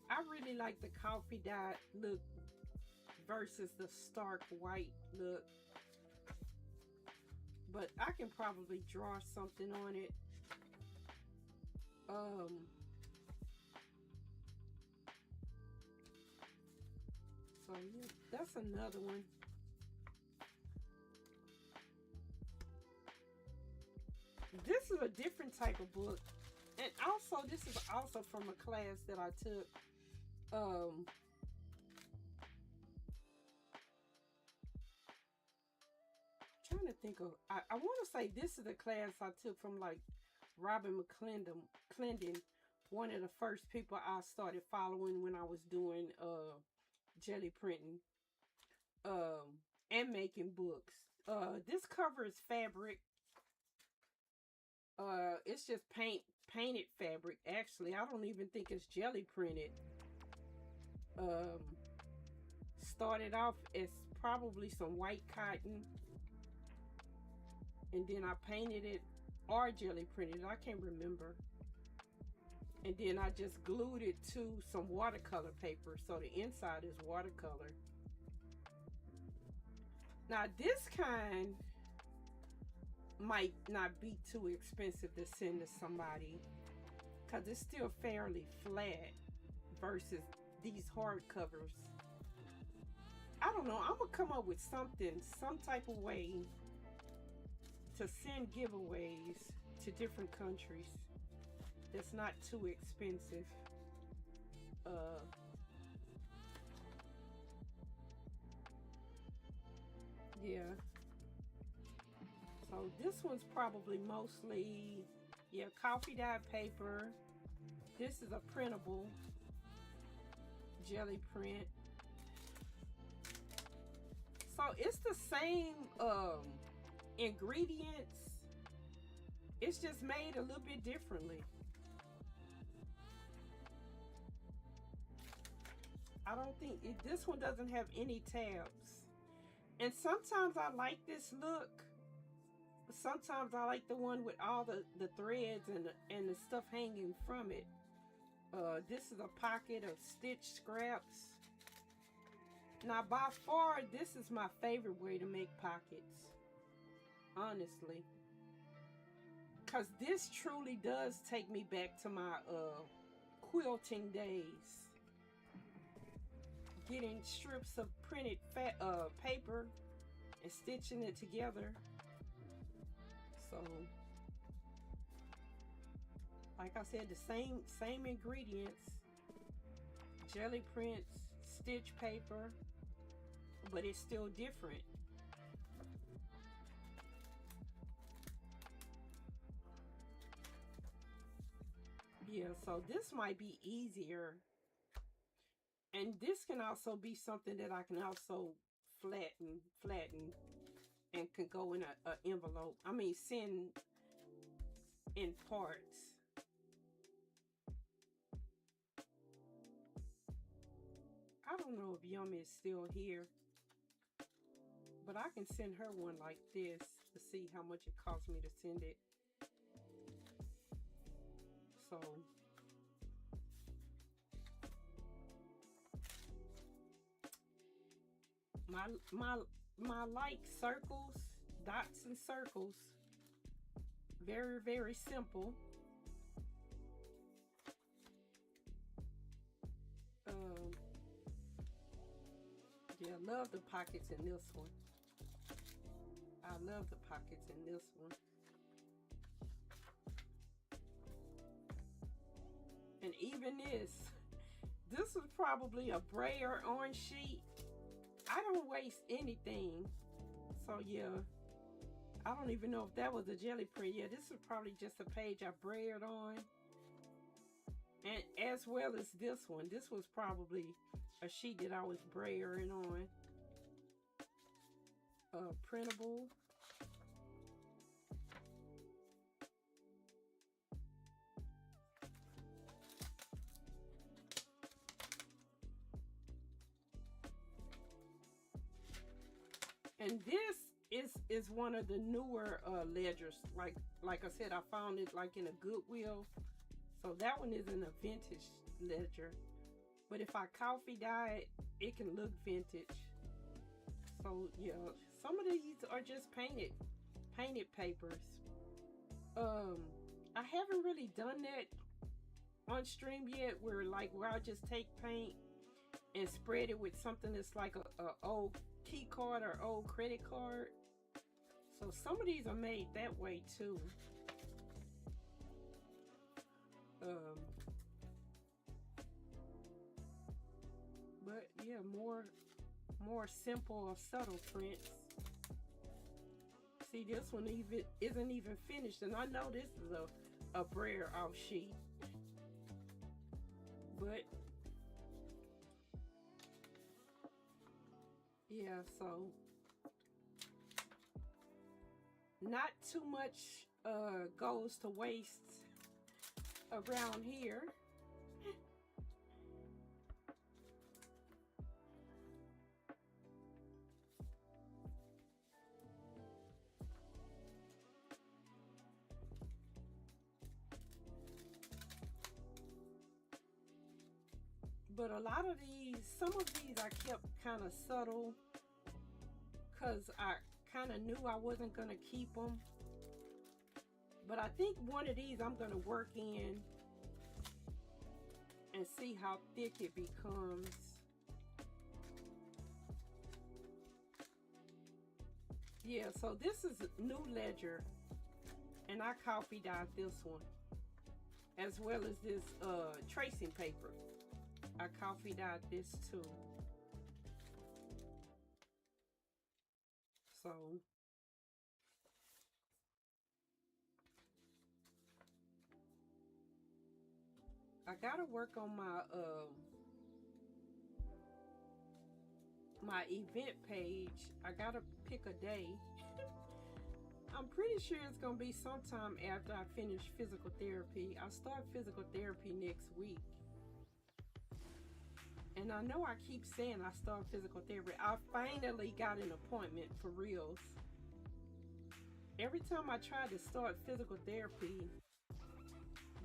I really like the coffee dye look versus the stark white look. But I can probably draw something on it. So yeah, that's another one. This is a different type of book. And also, this is also from a class that I took. Trying to think of, I want to say this is a class I took from like Robin McClendon, one of the first people I started following when I was doing jelly printing and making books. This cover is fabric. It's just painted fabric. Actually, I don't even think it's jelly printed. Started off as probably some white cotton, and then I painted it or jelly printed. I can't remember. And then I just glued it to some watercolor paper, so the inside is watercolor. Now this kind might not be too expensive to send to somebody because it's still fairly flat versus these hardcovers. I don't know, I'm gonna come up with something, some type of way to send giveaways to different countries that's not too expensive. Yeah. So this one's probably mostly, yeah, coffee dyed paper. This is a printable jelly print. So it's the same ingredients. It's just made a little bit differently. I don't think this one doesn't have any tabs. And sometimes I like this look. Sometimes I like the one with all the threads and the stuff hanging from it. This is a pocket of stitch scraps. Now, by far, this is my favorite way to make pockets. Honestly. Because this truly does take me back to my quilting days. Getting strips of printed paper and stitching it together. So, like I said, the same ingredients, jelly prints, stitch paper, but it's still different. Yeah, so this might be easier. And this can also be something that I can also flatten, and can go in a envelope. I mean, send in parts. I don't know if Yummy is still here, but I can send her one like this to see how much it costs me to send it. So my like circles, dots and circles, very, very simple. Yeah, I love the pockets in this one. I love the pockets in this one. And even this was probably a brayer on sheet. I don't waste anything. So yeah, I don't even know if that was a jelly print. Yeah, this is probably just a page I brayered on. And as well as this one. This was probably a sheet that I was brayering on. Printable. And this It's one of the newer ledgers. Like I said, I found it like in a Goodwill. So that one isn't a vintage ledger. But if I coffee dye it, it can look vintage. So yeah, some of these are just painted papers. I haven't really done that on stream yet, where I just take paint and spread it with something that's like a old key card or old credit card. So some of these are made that way too. But yeah, more simple or subtle prints. See, this one isn't even finished, and I know this is a brayer off sheet. But yeah, so not too much goes to waste around here. But a lot of some of these I kept kind of subtle because I kind of knew I wasn't going to keep them. But I think one of these I'm going to work in and see how thick it becomes. Yeah, so this is a new ledger, and I coffee dyed this one, as well as this tracing paper. I coffee dyed this too. So I gotta work on my event page. I gotta pick a day. I'm pretty sure it's gonna be sometime after I finish physical therapy. I start physical therapy next week. And I know I keep saying I start physical therapy. I finally got an appointment for reals. Every time I tried to start physical therapy,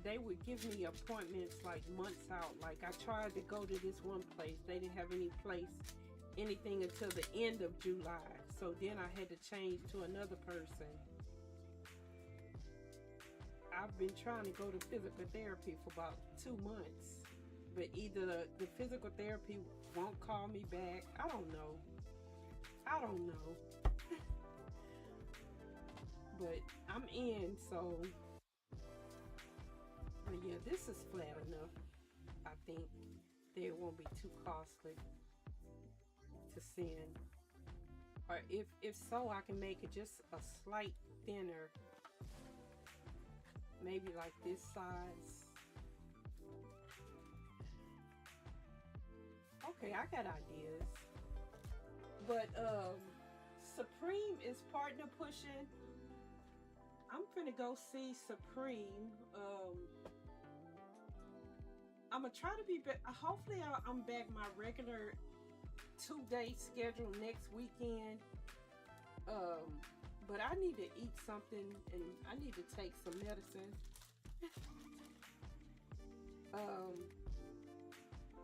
they would give me appointments like months out. Like I tried to go to this one place. They didn't have anything until the end of July. So then I had to change to another person. I've been trying to go to physical therapy for about 2 months. But either the physical therapy won't call me back. I don't know. But I'm in, so. But yeah, this is flat enough. I think that it won't be too costly to send. Or if so, I can make it just a slight thinner. Maybe like this size. Okay, I got ideas. But Supreme is partner pushing. I'm finna go see Supreme. I'm gonna try to be back. Hopefully I'm back my regular 2-day schedule next weekend. But I need to eat something and I need to take some medicine.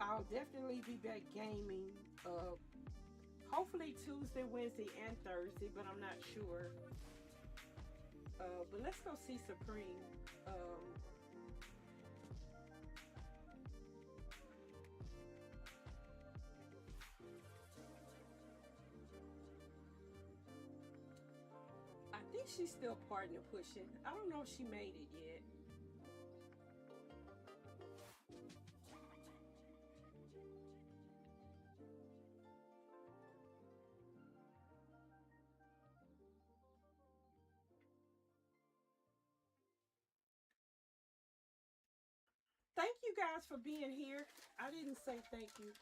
I'll definitely be back gaming. Hopefully Tuesday, Wednesday, and Thursday, but I'm not sure. But let's go see Supreme. I think she's still partner pushing. I don't know if she made it yet. Thank you guys for being here. I didn't say thank you.